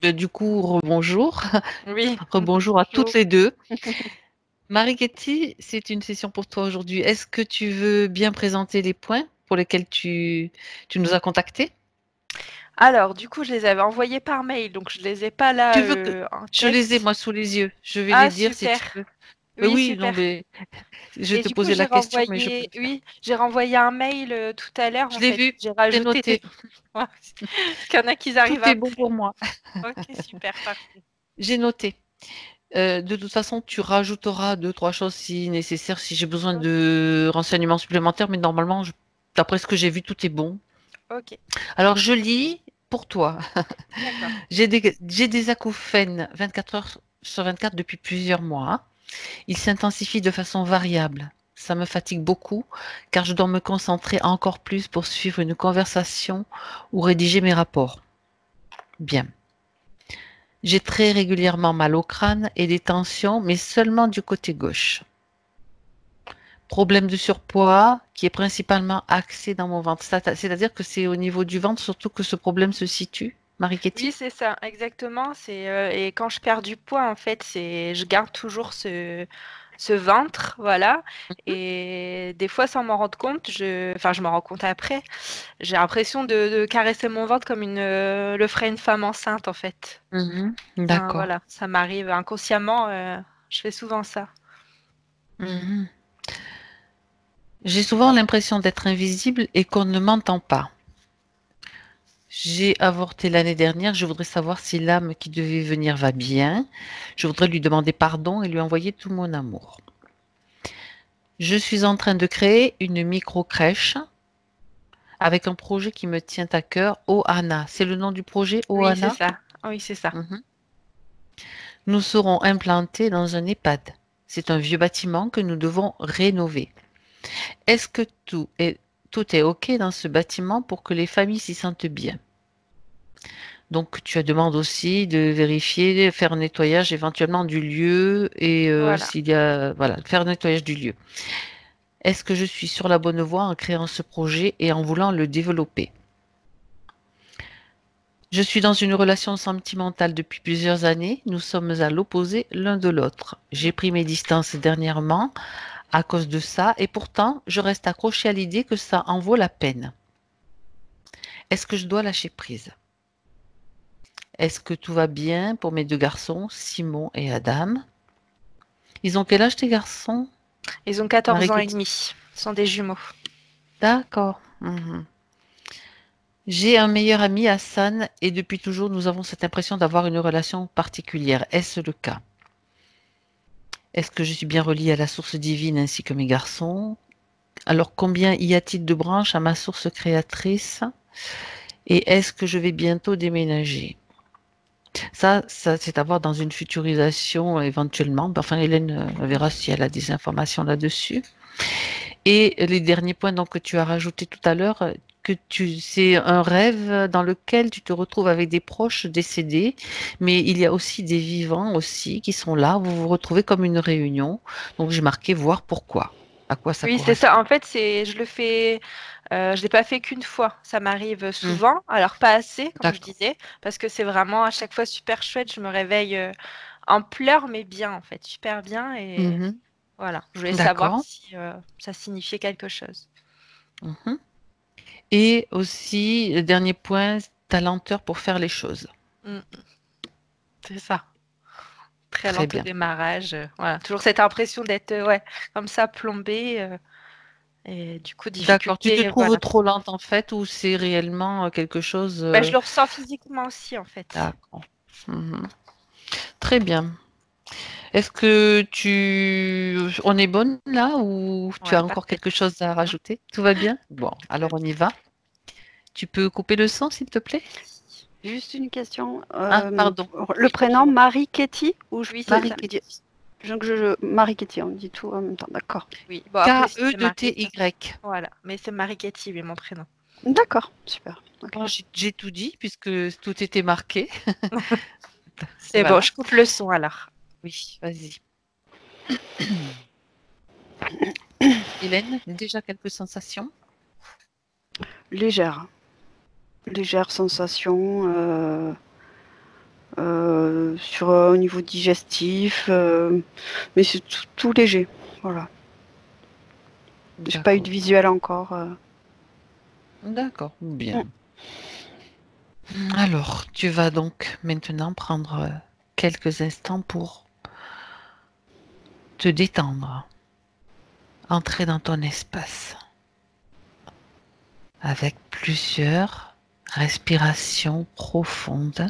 Du coup, rebonjour. Oui, Rebonjour à toutes bonjour. les deux. Marie-Ketty, c'est une session pour toi aujourd'hui. Est-ce que tu veux bien présenter les points pour lesquels tu nous as contactés? Alors, du coup, je les avais envoyés par mail, donc je les ai pas Tu là veux que en je les ai tête. moi sous les yeux. Je vais les Ah, dire si super. tu veux. Oui, Oui, non, super. mais je Et te du coup, posais la question, mais je préfère. j'ai renvoyé un mail tout à l'heure, Je en l'ai fait. vu, J'ai c'est rajouté des noté. points. Parce qu'il y en a qui Tout arrivent est bon après. pour moi. Ok, super, parfait. J'ai noté. De toute façon, tu rajouteras deux, trois choses si nécessaire, si j'ai besoin Ok, de renseignements supplémentaires, mais normalement, d'après ce que j'ai vu, tout est bon. ok, Alors, je lis pour toi. d'accord. J'ai des acouphènes 24 heures sur 24 depuis plusieurs mois. Ils s'intensifient de façon variable. Ça me fatigue beaucoup car je dois me concentrer encore plus pour suivre une conversation ou rédiger mes rapports. Bien. J'ai très régulièrement mal au crâne et des tensions, mais seulement du côté gauche. Problème de surpoids qui est principalement axé dans mon ventre. C'est-à-dire que c'est au niveau du ventre surtout que ce problème se situe, Oui, Marie-Ketty? c'est ça, exactement. Et quand je perds du poids, en fait, je garde toujours ce ventre, voilà. Et des fois, sans m'en rendre compte, enfin, je m'en rends compte après. J'ai l'impression de caresser mon ventre comme le ferait une femme enceinte, en fait. Mhm. Enfin, D'accord. voilà, ça m'arrive inconsciemment. Je fais souvent ça. Mhm. J'ai souvent l'impression d'être invisible et qu'on ne m'entend pas. J'ai avorté l'année dernière. Je voudrais savoir si l'âme qui devait venir va bien. Je voudrais lui demander pardon et lui envoyer tout mon amour. Je suis en train de créer une micro-crèche avec un projet qui me tient à cœur, Ohana. C'est le nom du projet, Oui, c'est Ohana? ça. Oui, c'est ça. Mhm. Nous serons implantés dans un EHPAD. C'est un vieux bâtiment que nous devons rénover. Est-ce que tout est OK dans ce bâtiment pour que les familles s'y sentent bien? Donc, tu demandes aussi de vérifier, faire un nettoyage éventuellement du lieu et Voilà. s'il y a, voilà, faire un nettoyage du lieu. Est-ce que je suis sur la bonne voie en créant ce projet et en voulant le développer? Je suis dans une relation sentimentale depuis plusieurs années. Nous sommes à l'opposé l'un de l'autre. J'ai pris mes distances dernièrement à cause de ça et pourtant, je reste accrochée à l'idée que ça en vaut la peine. Est-ce que je dois lâcher prise? Est-ce que tout va bien pour mes deux garçons, Simon et Adam? Ils ont quel âge tes garçons, Ils ont 14 ans et Marie-Kitty? demi. Ce sont des jumeaux. D'accord. Mhm. J'ai un meilleur ami, Hassan, et depuis toujours, nous avons cette impression d'avoir une relation particulière. Est-ce le cas? Est-ce que je suis bien reliée à la source divine ainsi que mes garçons? Alors, combien y a-t-il de branches à ma source créatrice? Et est-ce que je vais bientôt déménager? Ça, c'est à voir dans une futurisation éventuellement. Enfin, Hélène verra si elle a des informations là-dessus. Et les derniers points donc, que tu as rajoutés tout à l'heure, c'est un rêve dans lequel tu te retrouves avec des proches décédés, mais il y a aussi des vivants aussi qui sont là. Vous vous retrouvez comme une réunion. Donc j'ai marqué voir pourquoi, à quoi ça Oui, c'est ça. correspond. En fait, je l'ai pas fait qu'une fois. Ça m'arrive Hmm, souvent. Alors pas assez, comme je d'accord. disais, parce que c'est vraiment à chaque fois super chouette. Je me réveille en pleurs, mais bien en fait, super bien. Et Mhm, voilà, je voulais savoir d'accord. si ça signifiait quelque chose. Mhm. Et aussi, le dernier point, ta lenteur pour faire les choses. Mm, c'est ça. Très Très lente au bien. démarrage. Voilà, toujours cette impression d'être ouais, comme ça plombée. Et du coup, D'accord. Tu te difficulté, trouves voilà. trop lente en fait ou c'est réellement quelque chose... Bah, je le ressens physiquement aussi, en fait. D'accord. Mhm. Très bien. Est-ce que on est bonne là ou tu Ouais, as encore quelque parfaite. chose à rajouter? Tout va bien? Bon, Tout va alors on y bien. va. Tu peux couper le son, s'il te plaît? Juste une question. Ah, pardon. Le Oui, prénom Marie Ketty ou Oui, c'est ça. Marie-Ketty. Marie Ketty, on dit tout en même temps. D'accord. Oui. Bon, après, si c'est Marie, K-E-T-Y. voilà. Mais c'est Marie Cathy, oui, mon prénom. D'accord, super. Ok. Bon, j'ai tout dit puisque tout était marqué. C'est bon, Voilà. je coupe le son alors. Oui, vas-y. Hélène, déjà quelques sensations? Légère. Légère sensation. au niveau digestif, mais c'est tout léger. Voilà. J'ai pas eu de visuel encore. D'accord, bien. Alors, tu vas donc maintenant prendre quelques instants pour te détendre, entrer dans ton espace avec plusieurs respirations profondes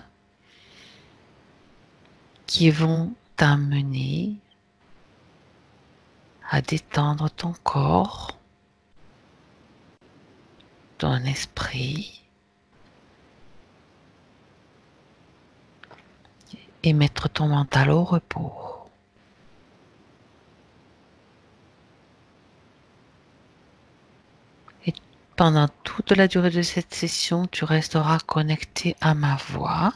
qui vont t'amener à détendre ton corps, ton esprit et mettre ton mental au repos. Et pendant toute la durée de cette session, tu resteras connecté à ma voix,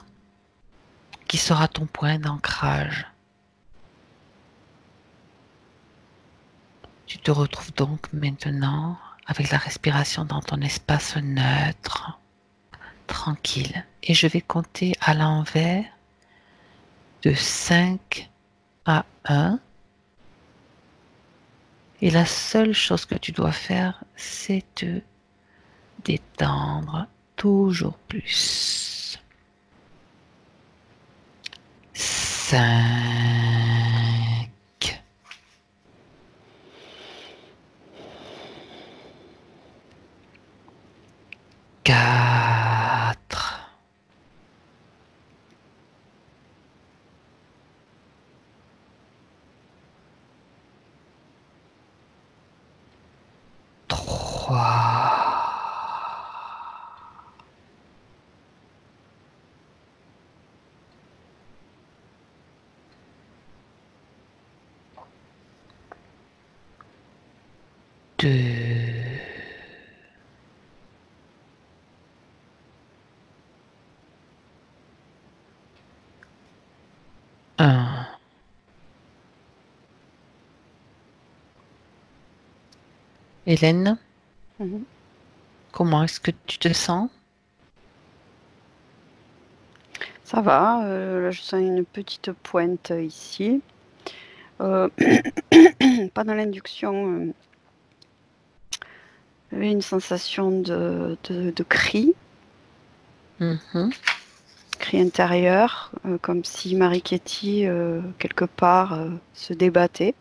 qui sera ton point d'ancrage. Tu te retrouves donc maintenant avec la respiration dans ton espace neutre, tranquille. Et je vais compter à l'envers de 5 à 1. Et la seule chose que tu dois faire, c'est te détendre toujours plus. 5, 4, 3, 2, 1. Hélène, Mhm. comment est-ce que tu te sens? Ça va. Là, je sens une petite pointe ici. Euh, Pas dans l'induction. J'avais une sensation de Mhm, cri intérieur, comme si Marie Ketty, quelque part, se débattait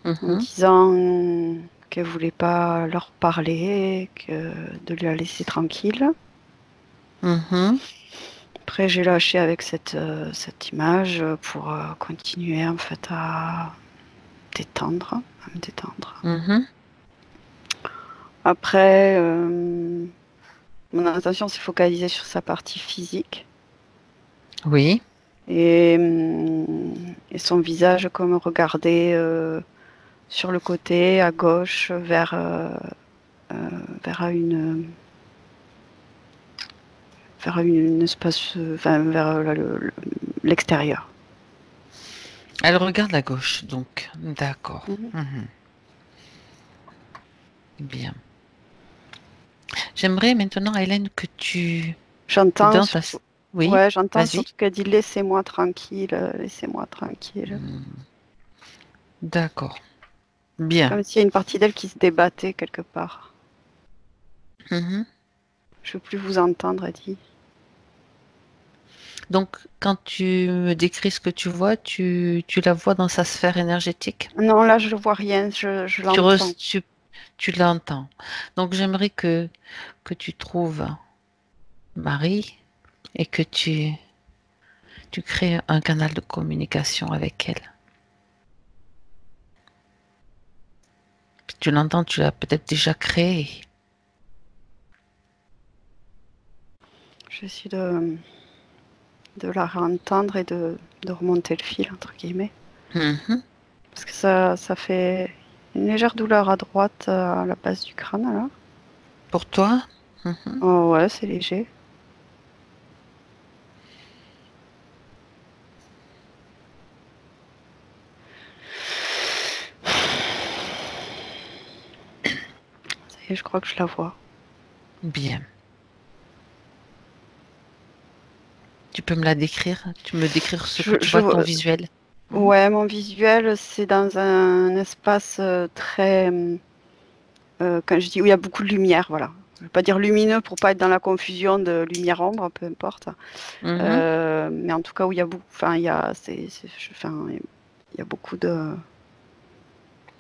en mhm, disant qu'elle voulait pas leur parler, de la laisser tranquille. mhm, Après, j'ai lâché avec cette image pour continuer en fait à me détendre. mhm. Après, mon attention s'est focalisée sur sa partie physique Oui. et son visage comme regardé sur le côté, à gauche, vers une espace, enfin, vers l'extérieur. Elle regarde à gauche, donc. D'accord. Mhm. Mhm. Bien. J'aimerais maintenant, Hélène, que tu... J'entends Dans ta... surtout, Oui, ouais, j'entends vas-y. surtout qu'elle dit laissez-moi tranquille, laissez-moi tranquille. Hmm, d'accord. Bien. Comme s'il y a une partie d'elle qui se débattait quelque part. Mhm. Je veux plus vous entendre, elle dit. Donc, quand tu me décris ce que tu vois, tu la vois dans sa sphère énergétique. Non, là, je ne vois rien, je Tu, l'entends. tu l'entends. Donc, j'aimerais que tu trouves Marie et que tu crées un canal de communication avec elle. Tu l'entends, tu l'as peut-être déjà créé. J'essaie de la réentendre et de remonter le fil, entre guillemets. Mhm. Parce que ça fait une légère douleur à droite, à la base du crâne, là. Pour toi? Mhm. Oh ouais, c'est léger. Ça y est, je crois que je la vois. Bien. tu peux me la décrire? Tu me décrire ce que Je, tu je vois de ton vois- visuel? ouais, mon visuel, c'est dans un espace très, quand je dis où il y a beaucoup de lumière, voilà. Je ne vais pas dire lumineux pour pas être dans la confusion de lumière-ombre, peu importe. Mhm. Mais en tout cas où il y a beaucoup, enfin il y a, enfin, il y a beaucoup de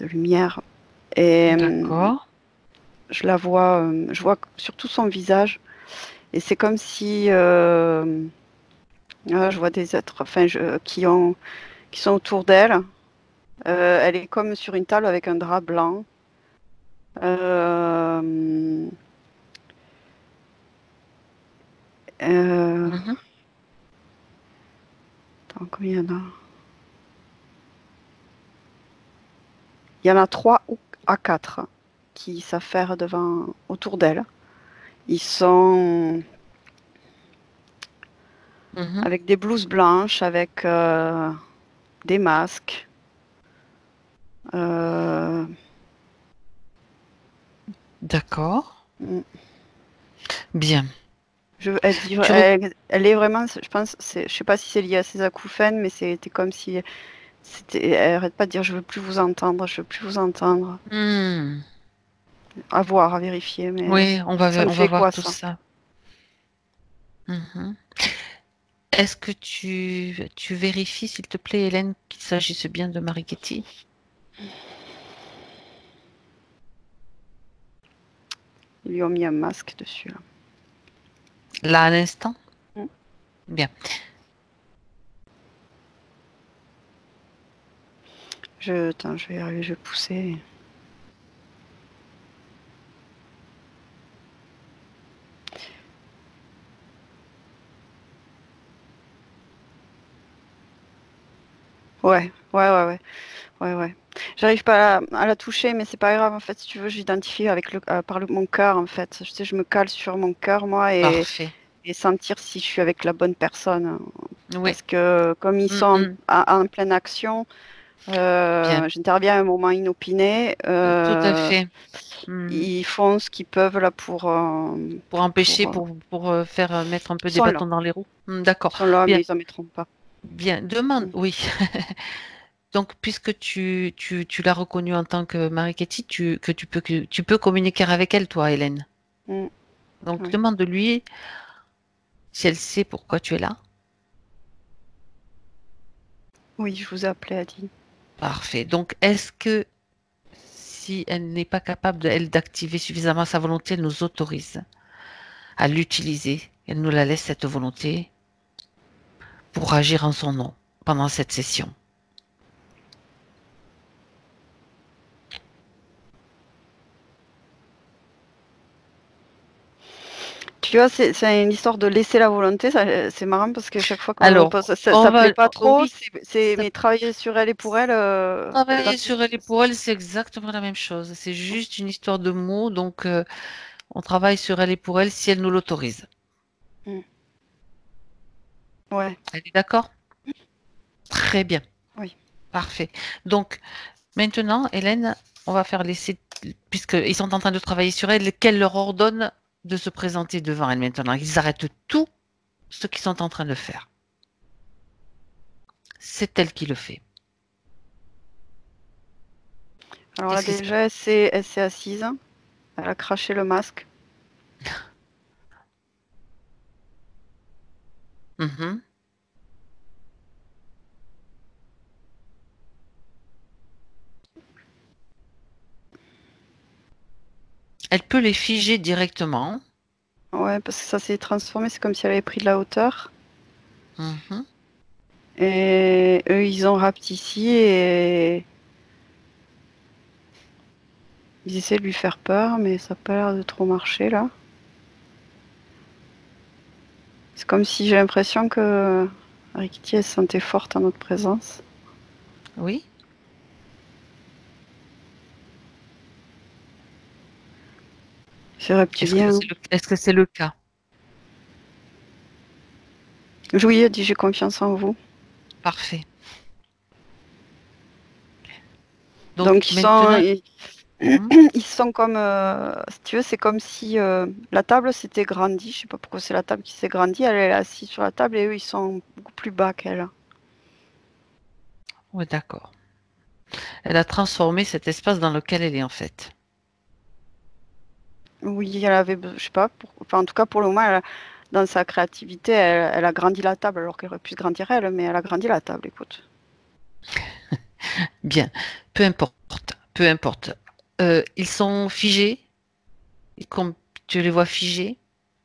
lumière et D'accord. je vois surtout son visage et c'est comme si je vois des êtres, enfin qui sont autour d'elle. Elle est comme sur une table avec un drap blanc. Euh, euh, Mhm. attends, combien il y en a? Il y en a 3 à 4 qui s'affairent autour d'elle. Ils sont Mhm. avec des blouses blanches, avec des masques. Euh, D'accord. mm, Bien. Tu re- elle est vraiment, je pense, je sais pas si c'est lié à ses acouphènes, mais c'était comme si elle arrête pas de dire je veux plus vous entendre, je veux plus vous entendre. Hmm. À voir, à vérifier, mais Oui, ça me on va fait voir quoi tout ça? ça. Mhm. Est-ce que tu vérifies, s'il te plaît, Hélène, qu'il s'agisse bien de Marighetti? Ils lui ont mis un masque dessus là. Là, à l'instant? Mm. Bien. Attends, je vais y arriver, je vais pousser. Ouais. J'arrive pas à la toucher, mais c'est pas grave en fait. Si tu veux, j'identifie avec mon cœur en fait. Je sais, je me cale sur mon cœur moi Parfait. et sentir si je suis avec la bonne personne. Oui. Parce que comme ils sont Mhm. en pleine action, Bien. j'interviens à un moment inopiné. Tout à fait. Mhm. Ils font ce qu'ils peuvent là Pour empêcher, pour pour faire mettre un peu ils des sont là. bâtons dans les roues. Ils D'accord. sont là, Bien. mais ils en mettront pas. Bien. Demande. Mm. Oui. Donc, puisque tu l'as reconnue en tant que Marighetti, que tu peux communiquer avec elle, toi, Hélène. Mm. Donc, Oui. demande-lui si elle sait pourquoi tu es là. Oui, je vous ai appelé, a dit. Parfait. Donc, est-ce que si elle n'est pas capable, elle, d'activer suffisamment sa volonté, elle nous autorise à l'utiliser. Elle nous la laisse, cette volonté, pour agir en son nom pendant cette session. Tu vois, c'est une histoire de laisser la volonté. C'est marrant parce que chaque fois qu'on me Alors, pose, on ça plaît va, pas trop. oui, ça- Mais travailler sur elle et pour elle, là, travailler sur elle et pour elle, c'est exactement la même chose. C'est juste une histoire de mots, donc on travaille sur elle et pour elle si elle nous l'autorise. Mm. Ouais, Elle est d'accord? Très bien, oui. parfait. Donc, maintenant, Hélène, on va faire laisser, puisqu'ils sont en train de travailler sur elle, qu'elle leur ordonne de se présenter devant elle maintenant. Ils arrêtent tout ce qu'ils sont en train de faire. C'est elle qui le fait. Alors là, Qu'est-ce qui se passe? déjà, elle s'est assise. Elle a craché le masque. Mhm. Elle peut les figer directement. Ouais, parce que ça s'est transformé. C'est comme si elle avait pris de la hauteur. Mhm. Et eux, ils ont rapetissé et ils essaient de lui faire peur, mais ça n'a pas l'air de trop marcher là. C'est comme si j'ai l'impression que Rikiti, elle se sentait forte en notre présence. Oui. C'est reptilien. Est-ce que c'est le cas? Oui, elle dit j'ai confiance en vous. Parfait. Donc Donc maintenant, Ils sont comme, si tu veux, c'est comme si la table s'était grandie. Je sais pas pourquoi c'est la table qui s'est grandie. Elle est assise sur la table et eux, ils sont beaucoup plus bas qu'elle. Oui, d'accord. Elle a transformé cet espace dans lequel elle est en fait. Oui, elle avait, je sais pas, enfin, en tout cas pour le moment, dans sa créativité, elle a grandi la table alors qu'elle aurait pu se grandir elle, mais elle a grandi la table, écoute. Bien, peu importe, peu importe. Ils sont figés, comme tu les vois figés,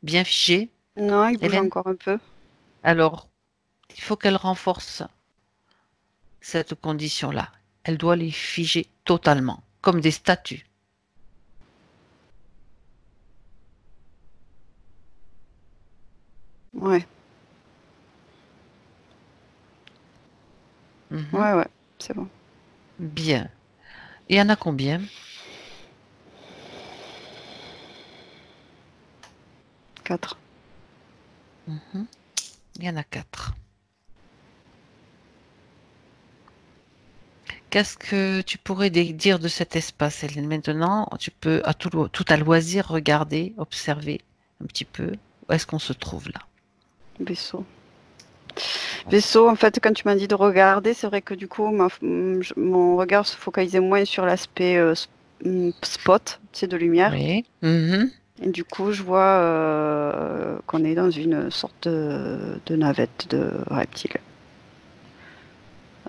bien figés, Non, il bouge Hélène. encore un peu. Alors, il faut qu'elle renforce cette condition-là. Elle doit les figer totalement, comme des statues. Ouais, Mhm. ouais, c'est bon. Bien. Il y en a combien? 4. Mhm. Il y en a 4. Qu'est-ce que tu pourrais dire de cet espace, Hélène? Maintenant, tu peux à tout à loisir regarder, observer un petit peu où est-ce qu'on se trouve là. Vaisseau. Vaisseau, en fait, quand tu m'as dit de regarder, c'est vrai que du coup, mon regard se focalisait moins sur l'aspect spot, tu sais, de lumière. Oui. Mhm. Et du coup, je vois qu'on est dans une sorte de navette de reptile.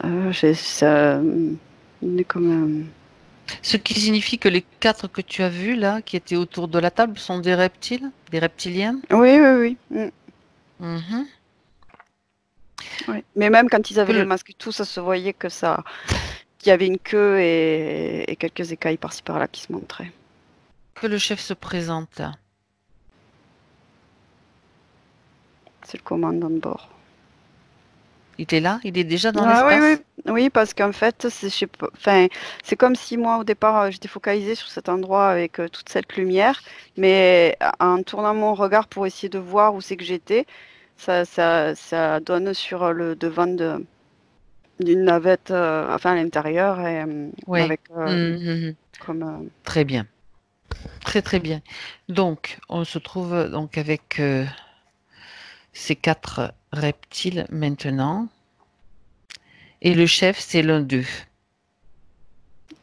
On est comme Ce qui signifie que les 4 que tu as vus là, qui étaient autour de la table, sont des reptiles, des reptiliens. Oui, oui, oui. Mhm. Ouais. Mais même quand ils avaient les Que, masques et tout, ça se voyait qu'il y avait une queue et quelques écailles par-ci par-là qui se montraient. que le chef se présente. C'est le commandant de bord. Il est là, il est déjà dans Ah oui, l'espace. oui, oui, parce qu'en fait, je sais pas, enfin, c'est comme si moi, au départ, j'étais focalisée sur cet endroit avec toute cette lumière, mais en tournant mon regard pour essayer de voir où c'est que j'étais, ça donne sur le devant d'une navette, enfin, à l'intérieur, et Oui. avec Mhm. comme... Très bien, très très bien. Donc, on se trouve donc avec ces 4 reptiles maintenant, et le chef, c'est l'un d'eux.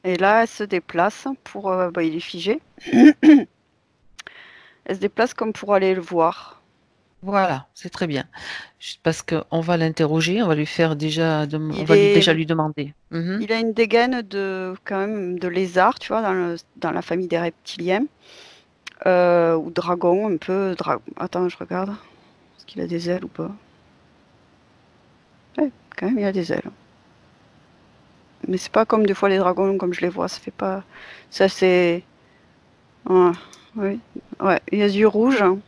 Et là, elle se déplace pour... bah, il est figé. Elle se déplace comme pour aller le voir. Voilà, c'est très bien. Juste parce qu'on va l'interroger, on va lui faire déjà, on Il va lui est... déjà lui demander. Mhm. Il a une dégaine de, quand même, de lézard, tu vois, dans la famille des reptiliens. Ou dragon, un peu. Attends, je regarde. Est-ce qu'il a des ailes ou pas? Ouais, quand même, il a des ailes. Mais c'est pas comme des fois les dragons, comme je les vois. Ça fait pas. Ça, c'est. Ouais, oui. Ouais, il a les yeux rouges. Hein.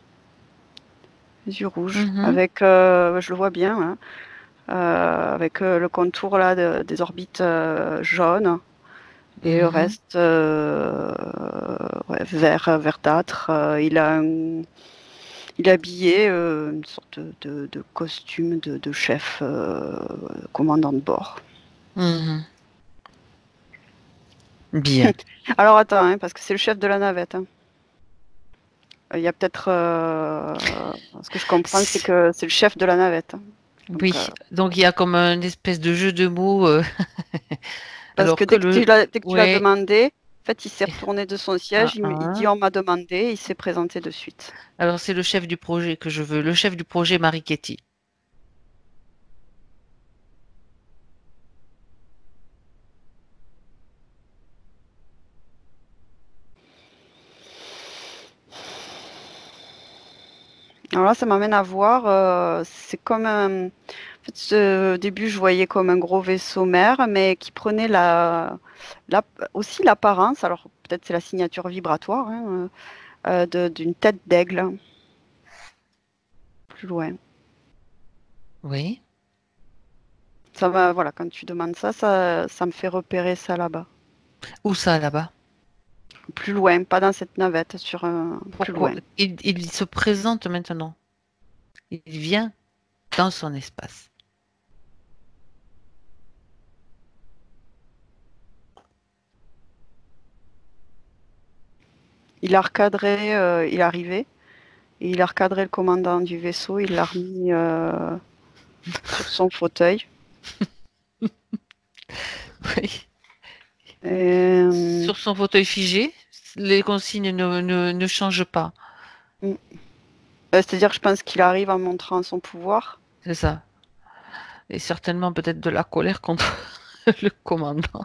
Les yeux rouges. Mhm. Avec. Je le vois bien. Hein, avec le contour là des orbites jaunes. Et le Mhm. reste, ouais, verdâtre. Il est habillé une sorte de costume de chef, commandant de bord. Mhm. Bien. Alors attends, hein, parce que c'est le chef de la navette. Hein. Il y a peut-être, ce que je comprends, c'est Si- que c'est le chef de la navette. Hein. Donc, Oui, donc il y a comme une espèce de jeu de mots, parce que alors que dès que tu l'as ouais, demandé, en fait, il s'est retourné de son siège, il dit un. on m'a demandé, il s'est présenté de suite. Alors c'est le chef du projet que je veux, le chef du projet Mariketti. Alors là, ça m'amène à voir, c'est comme un... En fait, au début, je voyais comme un gros vaisseau mère, mais qui prenait la- aussi l'apparence, alors peut-être c'est la signature vibratoire, hein, d'une tête d'aigle, plus loin. Oui. Ça va, voilà, quand tu demandes ça, ça me fait repérer ça là-bas. Où ça là-bas? Plus loin, pas dans cette navette, plus Pourquoi? loin. Il se présente maintenant. Il vient dans son espace. Il a recadré, il est arrivé, et il a recadré le commandant du vaisseau, il l'a remis sur son fauteuil. Oui. Et, Sur son fauteuil figé, les consignes ne changent pas. c'est-à-dire que je pense qu'il arrive en montrant son pouvoir. C'est ça. Et certainement peut-être de la colère contre le commandant.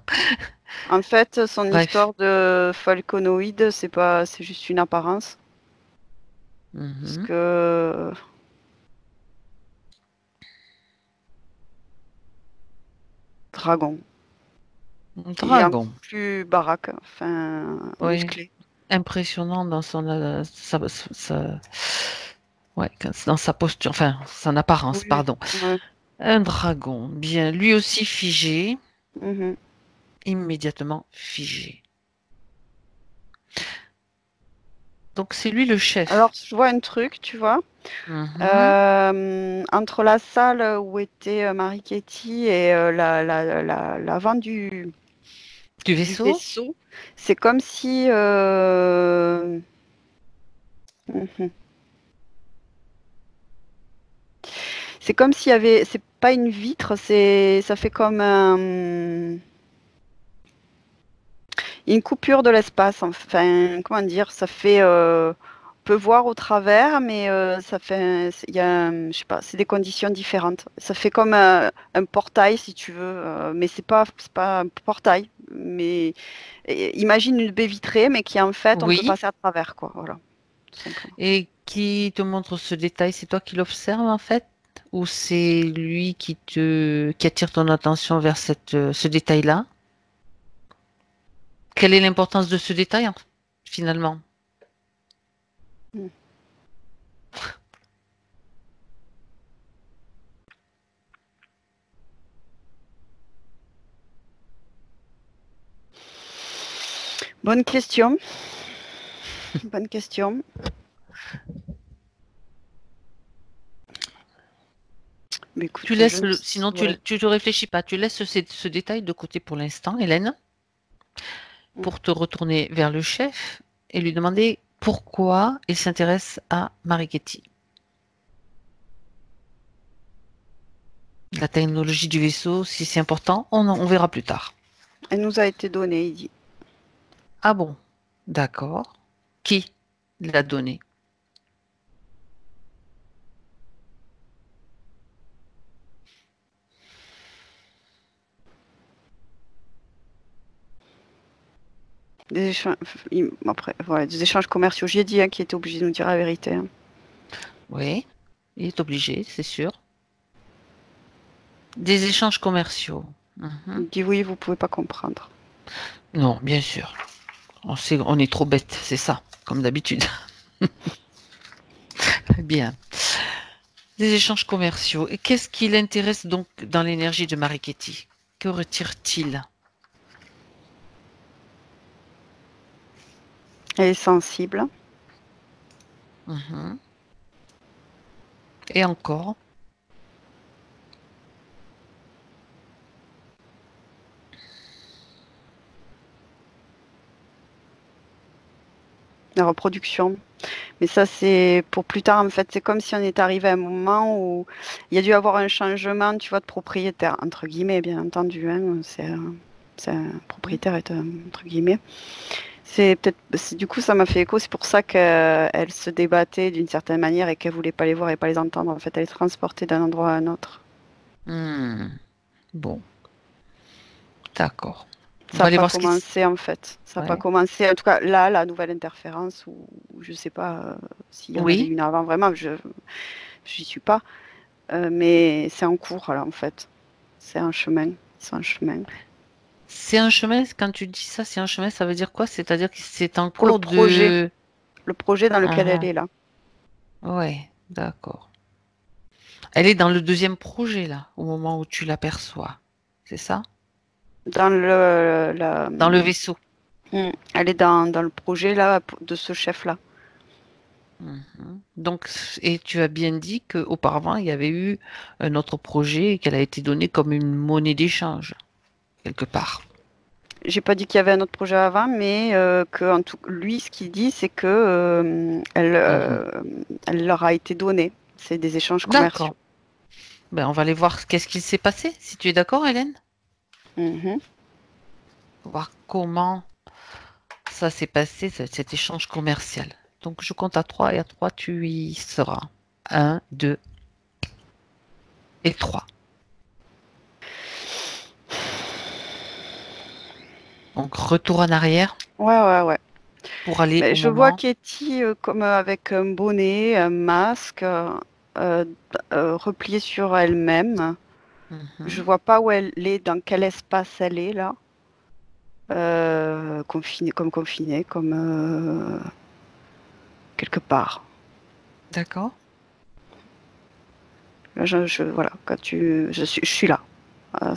En fait, son Bref. histoire de falconoïde, c'est juste une apparence. Parce Mhm. que dragon, il est un peu Dragon. plus baraque, enfin Oui. musclé. Impressionnant dans ouais, dans sa posture, enfin, son apparence, Oui, pardon. ouais. Un dragon, bien, lui aussi figé, Mhm. immédiatement figé. Donc c'est lui le Alors, chef. je vois un truc, tu vois. Mhm. Entre la salle où était Marie Ketty et l'avant Du du vaisseau? vaisseau, c'est comme si mhm. C'est comme s'il y avait, c'est pas une vitre, ça fait comme une coupure de l'espace. Enfin, comment dire, ça fait, on peut voir au travers, mais ça fait, il y a, je sais pas, c'est des conditions différentes. Ça fait comme un portail, si tu veux, mais c'est pas un portail. Mais imagine une baie vitrée, mais qui en fait, on peut Oui. passer à travers, quoi. Voilà, tout simplement. Et qui te montre ce détail? C'est toi qui l'observes en fait? Ou c'est lui qui attire ton attention vers ce détail-là? Quelle est l'importance de ce détail finalement? Mm. Bonne question. Bonne question. Mais Tu écoute, laisses sinon ouais. tu te réfléchis pas, tu laisses ce détail de côté pour l'instant, Hélène, Mm. pour te retourner vers le chef et lui demander pourquoi il s'intéresse à Marighetti. La technologie du vaisseau, si c'est important, on verra plus tard. Elle nous a été donnée, il dit. Ah bon, d'accord. Qui l'a donné? Des échanges, après, voilà, des échanges commerciaux. J'ai dit hein, qu'il était obligé de nous dire la vérité. Hein. Oui, il est obligé, c'est sûr. Des échanges commerciaux. Mhm. Il dit oui, vous pouvez pas comprendre. Non, bien sûr. On est trop bête, c'est ça, comme d'habitude. Bien. Des échanges commerciaux. Et qu'est-ce qui l'intéresse donc dans l'énergie de Marighetti? Que retire-t-il? Elle est sensible. Mhm. Et encore. La reproduction. Mais ça, c'est pour plus tard. En fait, c'est comme si on est arrivé à un moment où il y a dû avoir un changement, tu vois, de propriétaire, entre guillemets, bien entendu. Hein, c'est un propriétaire, entre guillemets. Du coup, ça m'a fait écho. C'est pour ça qu'elle se débattait d'une certaine manière et qu'elle voulait pas les voir et pas les entendre. En fait, elle est transportée d'un endroit à un autre. Hmm. Bon, d'accord. On Ça va n'a aller pas voir ce qui se... commencé en fait. Ça n'a pas Ouais. commencé. En tout cas, là, la nouvelle interférence, ou je sais pas s'il y en avait Oui, une avant vraiment, je j'y suis pas. Mais c'est en cours là en fait. C'est un chemin. C'est un chemin. c'est un chemin. Quand tu dis ça, c'est un chemin, ça veut dire quoi? C'est-à-dire que c'est en Pour cours de... le projet dans lequel elle Ah, est là. ah. Ouais, d'accord. Elle est dans le deuxième projet, là, au moment où tu l'aperçois. C'est ça? Dans Dans le vaisseau. elle est dans le projet là de ce chef là. Mhm. Donc, et tu as bien dit qu'auparavant, il y avait eu un autre projet et qu'elle a été donnée comme une monnaie d'échange, quelque part. j'ai pas dit qu'il y avait un autre projet avant, mais lui, ce qu'il dit, c'est que elle leur a été donnée. C'est des échanges commerciaux. D'accord. Ben, on va aller voir qu'est-ce qui s'est passé, si tu es d'accord, Hélène. Mhm. Voir comment ça s'est passé, cet échange commercial. Donc, je compte à 3 et à 3, tu y seras. 1, 2 et 3. Donc, retour en arrière Ouais. pour aller Mais au je vois moment. Katie comme avec un bonnet, un masque, euh, repliée sur elle-même. Je Mhm. vois pas où elle est, dans quel espace elle est là. Confinée, comme quelque part. D'accord. Là, voilà, je suis là.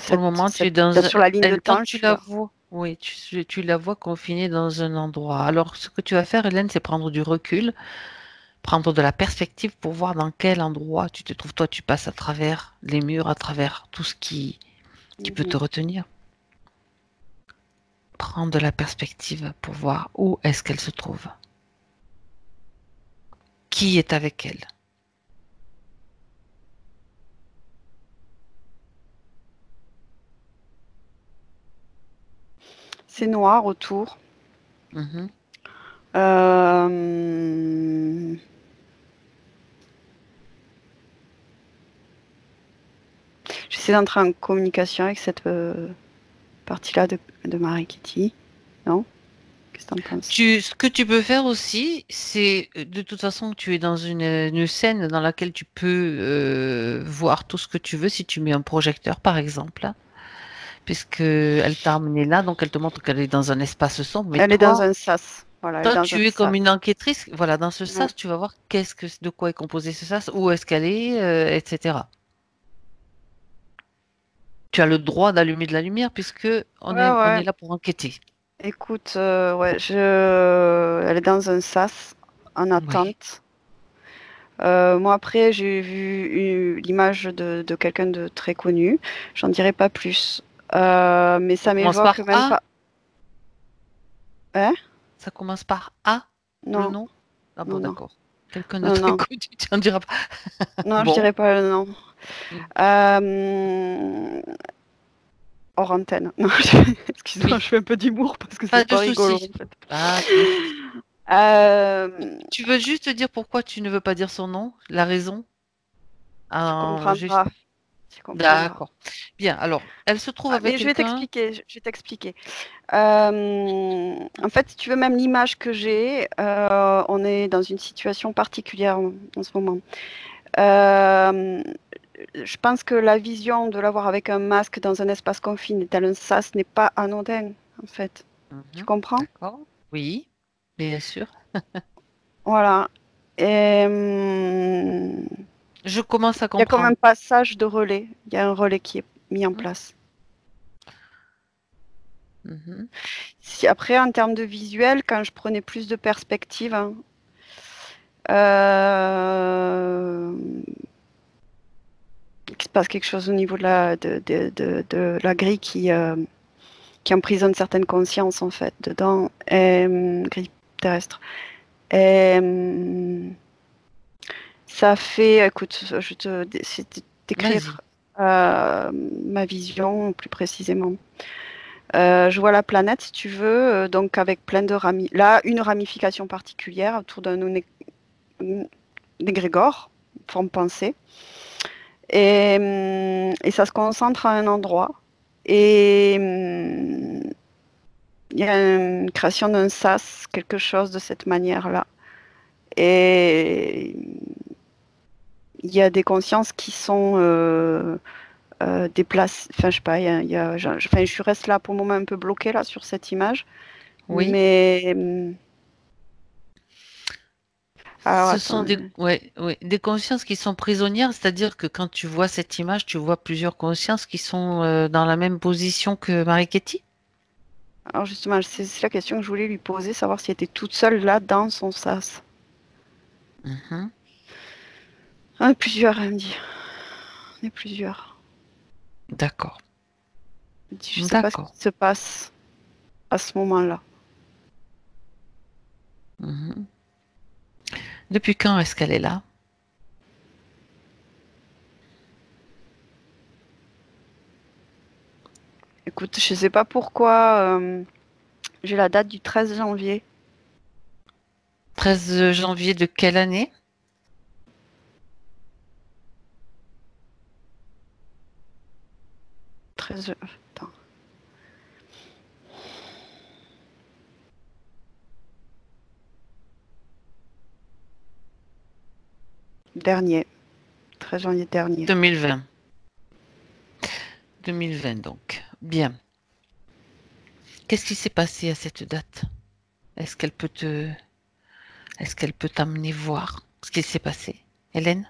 Pour le moment, tu es dans Sur la ligne de elle, quand temps, je tu suis la là. vois, oui, tu la vois confinée dans un endroit. Alors, ce que tu vas faire, Hélène, c'est prendre du recul, prendre de la perspective pour voir dans quel endroit tu te trouves. Toi, tu passes à travers les murs, à travers tout ce qui peut te Mhm. retenir. Prendre de la perspective pour voir où est-ce qu'elle se trouve. Qui est avec elle? C'est noir autour. Mhm. Euh, J'essaie d'entrer en communication avec cette partie-là de Marie-Kitty. Non? Qu'est-ce que t'en penses? Ce que tu peux faire aussi, c'est de toute façon, tu es dans une scène dans laquelle tu peux voir tout ce que tu veux si tu mets un projecteur, par exemple, hein, puisque elle t'a amené là, donc elle te montre qu'elle est dans un espace sombre. Mais Elle est dans un sas. Voilà, elle est toi, dans un tu es comme sas. une enquêtrice. Voilà, dans ce Ouais, sas, tu vas voir de quoi est composé ce sas, où est-ce qu'elle est, etc. Tu as le droit d'allumer de la lumière puisque on est ouais. là pour enquêter. Écoute, ouais, elle est dans un sas en Oui. attente. Moi, après, j'ai vu l'image de quelqu'un de très connu. J'en dirai pas plus. Mais Ça ça commence m'évoque par même A. pas. Hein? Ça commence par A, le Non, nom. Ah bon, non. d'accord. Quelqu'un de Non, très non. connu, tu n'en diras pas. Non, je Bon. dirais pas le nom. Mm. Euh, Hors antenne. Non, excuse-moi, Oui, je fais un peu d'humour parce que c'est pas de pas rigolo souci. en fait. Pas de souci. Euh, Tu veux juste dire pourquoi tu ne veux pas dire son nom, la raison? Tu Juste. comprendras. Tu comprendras. D'accord. Bien, alors, elle se trouve Ah, avec mais je vais quelqu'un. t'expliquer. Je vais t'expliquer. En fait, si tu veux, même l'image que j'ai, on est dans une situation particulière en ce moment. Euh, je pense que la vision de l'avoir avec un masque dans un espace confiné tel un sas n'est pas anodin, en fait. Tu Mhm. comprends? D'accord. Oui, bien sûr. Voilà. Et, Je commence à il y a comme un comprendre. passage de relais. Il y a un relais qui est mis en Mhm. place. Mhm. Si, après, en termes de visuel, quand je prenais plus de perspective, hein, euh, il se passe quelque chose au niveau de la grille qui emprisonne certaines consciences, en fait, dedans, grille terrestre. Et, ça fait, écoute, c'est Vas-y. décrire ma vision plus précisément. Je vois la planète, si tu veux, donc avec plein de là, une ramification particulière autour d'un égrégore, forme pensée. Et ça se concentre à un endroit. Et il y a une création d'un sas, quelque chose de cette manière-là. Et il y a des consciences qui sont déplacées. Enfin, je sais pas, enfin, je reste là pour le moment un peu bloquée là, sur cette image. Oui. Mais alors Ce sont attends, des consciences qui sont prisonnières, c'est-à-dire que quand tu vois cette image, tu vois plusieurs consciences qui sont dans la même position que Mariketi. alors justement, c'est la question que je voulais lui poser, savoir si elle était toute seule là dans son sas. Mhm. Ah, plusieurs, elle me dit. On est plusieurs. D'accord. Elle me dit, je sais pas ce D'accord. qui se passe. à ce moment-là. Mhm. Depuis quand est-ce qu'elle est là? Écoute, je sais pas pourquoi j'ai la date du 13 janvier. 13 janvier de quelle année? 13. Attends. Dernier. 13 janvier dernier. 2020. 2020 donc. Bien. Qu'est-ce qui s'est passé à cette date? Est-ce qu'elle peut te... Est-ce qu'elle peut t'amener voir ce qui s'est passé? Hélène?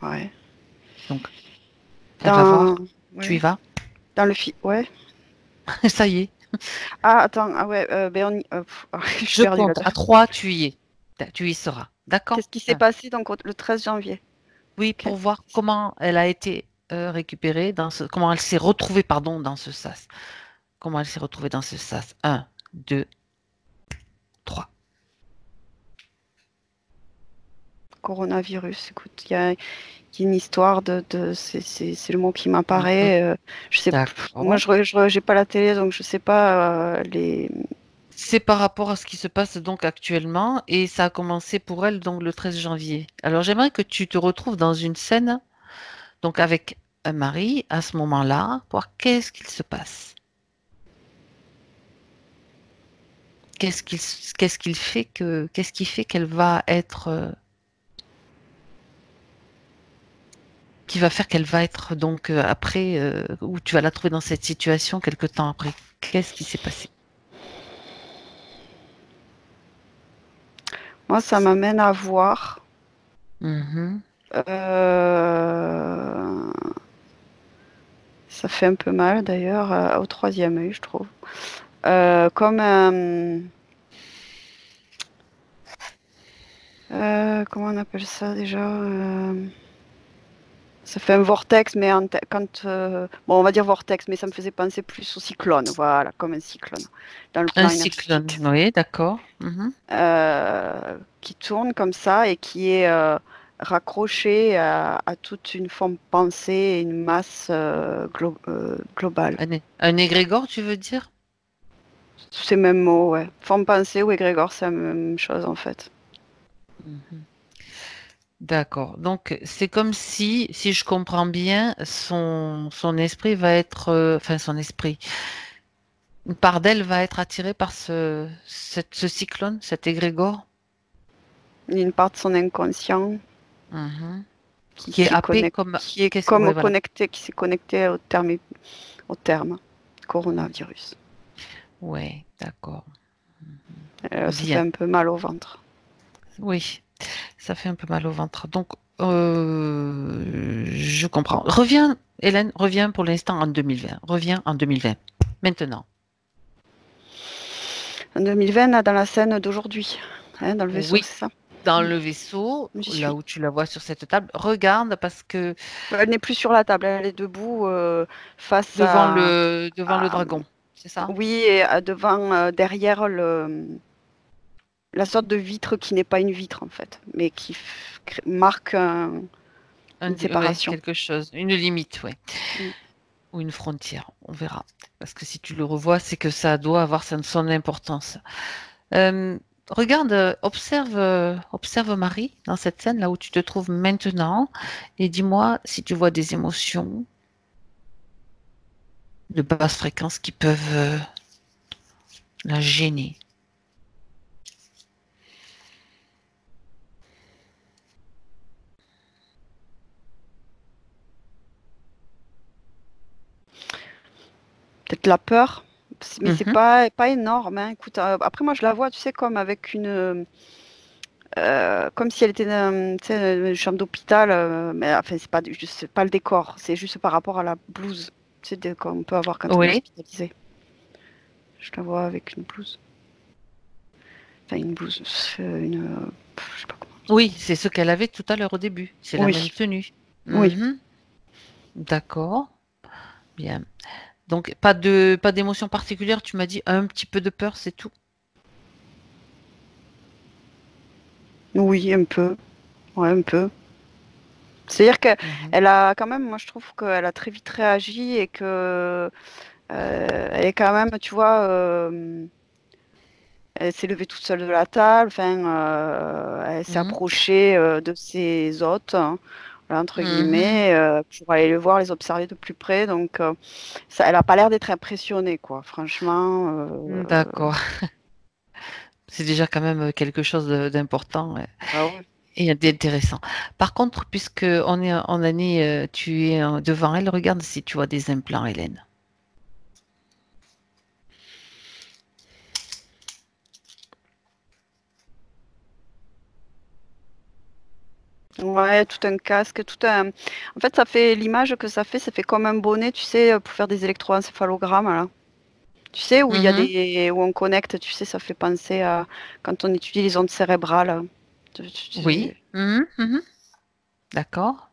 Ouais. Donc, elle va Dans, voir. Tu y ouais. vas? Dans le film. Ouais. Ça y est. Ah, attends. Ah ouais. Ben je suis Je perdue là. compte. À 3, tu y es. Tu y seras. D'accord? Qu'est-ce qui s'est passé donc le 13 janvier? Oui, Ok. pour voir comment elle a été récupérée comment elle s'est retrouvée, pardon, dans ce sas. Comment elle s'est retrouvée dans ce sas. 1, 2, 3. Coronavirus. Écoute, il y a une histoire c'est le mot qui Mhm. m'apparaît. Je sais, moi, D'accord. j'ai pas la télé, donc je sais pas les. C'est par rapport à ce qui se passe donc actuellement et ça a commencé pour elle donc le 13 janvier. Alors j'aimerais que tu te retrouves dans une scène donc avec un mari à ce moment-là, voir qu'est-ce qu'il se passe. Qu'est-ce qui fait qu'elle va être qui va faire qu'elle va être donc après où tu vas la trouver dans cette situation quelque temps après. Qu'est-ce qui s'est passé? Moi, ça m'amène à voir. Mhm. euh, Ça fait un peu mal d'ailleurs au troisième œil, je trouve. Comme comment on appelle ça déjà? Ça fait un vortex, mais bon, on va dire vortex, mais ça me faisait penser plus au cyclone, voilà, comme un cyclone dans le Un plan cyclone, énergétique, oui, d'accord. Mhm. qui tourne comme ça et qui est raccroché à toute une forme pensée et une masse globale. Un égrégore, tu veux dire? Ces mêmes mots, ouais. Forme pensée ou égrégore, c'est la même chose en fait. Mhm. D'accord. Donc, c'est comme si je comprends bien, son esprit va être, enfin son esprit, une part d'elle va être attirée par ce cyclone, cet égrégore, Il y a une part de son inconscient mhm, qui, qui est qui happé connecte, comme, qui est qu'est-ce, ouais, comme voilà. connecté, qui s'est connecté au terme coronavirus. Ouais, d'accord. Ça fait Bien. un peu mal au ventre. Oui, ça fait un peu mal au ventre. Donc, je comprends. Reviens, Hélène, reviens pour l'instant en 2020. Reviens en 2020. Maintenant. En 2020, là, dans la scène d'aujourd'hui, hein, dans le vaisseau, Oui, c'est ça? dans le vaisseau, J'y là suis. où tu la vois sur cette table, regarde parce que Elle n'est plus sur la table, elle est debout face devant le à- dragon, c'est ça? oui, et devant, derrière la sorte de vitre qui n'est pas une vitre en fait, mais qui marque une Ouais, séparation. quelque chose, une limite, ouais, Mm. ou une frontière, on verra. Parce que si tu le revois, c'est que ça doit avoir son importance. Euh, regarde, observe Marie dans cette scène là où tu te trouves maintenant et dis-moi si tu vois des émotions de basse fréquence qui peuvent la gêner. Peut-être la peur, mais c'est Mhm. pas énorme, hein. Écoute, après moi je la vois, tu sais, comme avec comme si elle était dans, tu sais, une chambre d'hôpital, mais enfin c'est pas le décor, c'est juste par rapport à la blouse, tu sais, qu'on peut avoir quand on est Oui, hospitalisé. Je la vois avec une blouse, enfin une blouse, je sais pas comment. oui, c'est ce qu'elle avait tout à l'heure au début. C'est la même Oui, tenue. oui. Mhm. D'accord, bien. Donc, pas d'émotion particulière, tu m'as dit un petit peu de peur, c'est tout? Oui, un peu. Ouais, un peu. C'est-à-dire Mhm. qu'elle a quand même, moi je trouve qu'elle a très vite réagi et que elle est quand même, tu vois, elle s'est levée toute seule de la table, enfin, elle s'est Mhm. approchée de ses hôtes, hein, voilà, entre Mhm. guillemets, pour aller les voir, les observer de plus près. Donc, ça, elle a pas l'air d'être impressionnée, quoi. Franchement, D'accord. C'est déjà quand même quelque chose d'important bah ouais. et d'intéressant. Par contre, puisque on est en année, tu es devant elle, regarde si tu vois des implants, Hélène. Ouais, tout un casque, tout un. En fait, ça fait l'image que ça fait comme un bonnet, tu sais, pour faire des électroencéphalogrammes, là. Tu sais, où il y a Mhm. des, où on connecte, tu sais, ça fait penser à quand on étudie les ondes cérébrales. Oui. Mhm. Mhm. D'accord.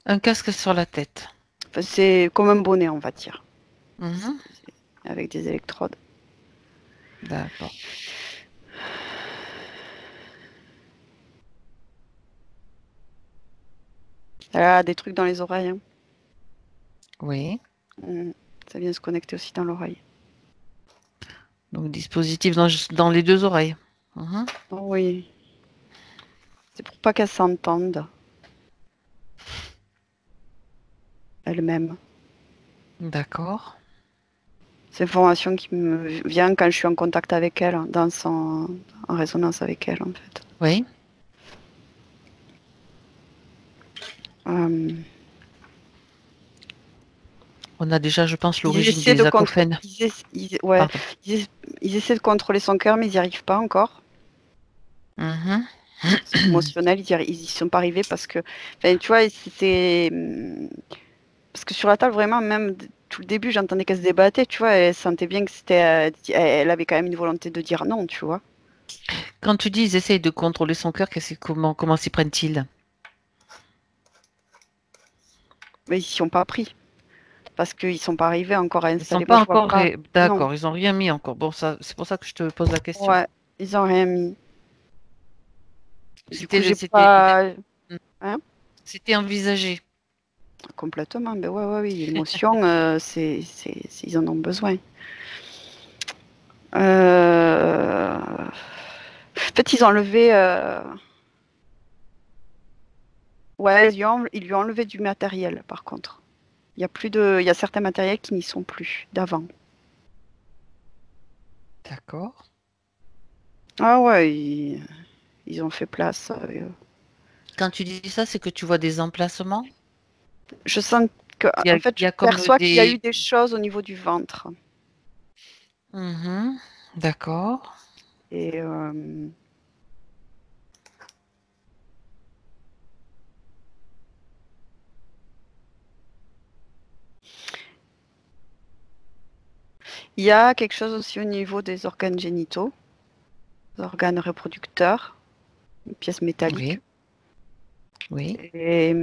Un casque sur la tête. Enfin, c'est comme un bonnet, on va dire, Mhm. avec des électrodes. D'accord. Elle a des trucs dans les oreilles, hein. Oui. Mm. Ça vient se connecter aussi dans l'oreille. Donc, dispositif dans les deux oreilles. Mhm. Oh oui, c'est pour pas qu'elle s'entende elle-même. D'accord. C'est l'information qui me vient quand je suis en contact avec elle, hein, en résonance avec elle, en fait. Oui. Euh, On a déjà, je pense, Ils l'origine essaient des de contrôler, acouphènes. ouais, Pardon. ils essaient de contrôler son cœur, mais ils n'y arrivent pas encore. Mhm. Son émotionnel, ils y sont pas arrivés parce que, enfin, tu vois, c'était parce que sur la table, vraiment, même tout le début, j'entendais qu'elle se débattait, tu vois, elle sentait bien que c'était, elle avait quand même une volonté de dire non, tu vois. Quand tu dis ils essayent de contrôler son cœur, comment s'y prennent-ils? Mais ils s'y ont pas pris parce qu'ils sont pas arrivés encore à Ils sont installer. Moi, pas je vois encore pas. Non, d'accord, ils ont rien mis encore. Bon, ça, c'est pour ça que je te pose la question. ouais, ils ont rien mis. Du coup, C'était, j'ai c'était, pas, hein, c'était envisagé. complètement. Ben ouais, ouais, oui, l'émotion, ils en ont besoin. En fait, ils ont enlevé. Ouais, ils lui ont enlevé du matériel, par contre. Il y a plus de, il y a certains matériels qui n'y sont plus d'avant. D'accord. Ah ouais, ils ont fait place. Quand tu dis ça, c'est que tu vois des emplacements? Je sens que, en fait, Il je y a comme perçois qu'il y a eu des... des choses au niveau du ventre. Mhm. D'accord. Et il y a quelque chose aussi au niveau des organes génitaux, des organes reproducteurs, une pièce métallique. Oui, oui. Et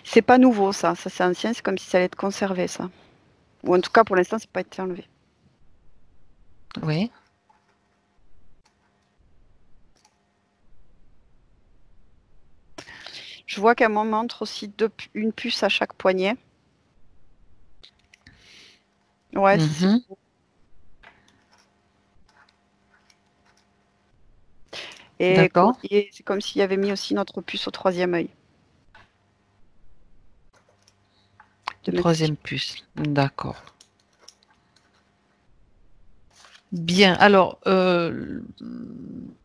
c'est pas nouveau, ça. Ça, c'est ancien, c'est comme si ça allait être conservé, ça. Ou en tout cas, pour l'instant, c'est pas été enlevé. Oui. Je vois qu'elle m'en montre aussi une puce à chaque poignet. Ouais, c'est Mhm. D'accord. et c'est comme s'il y avait mis aussi notre puce au troisième œil de Une médecine. troisième puce. D'accord. Bien. Alors,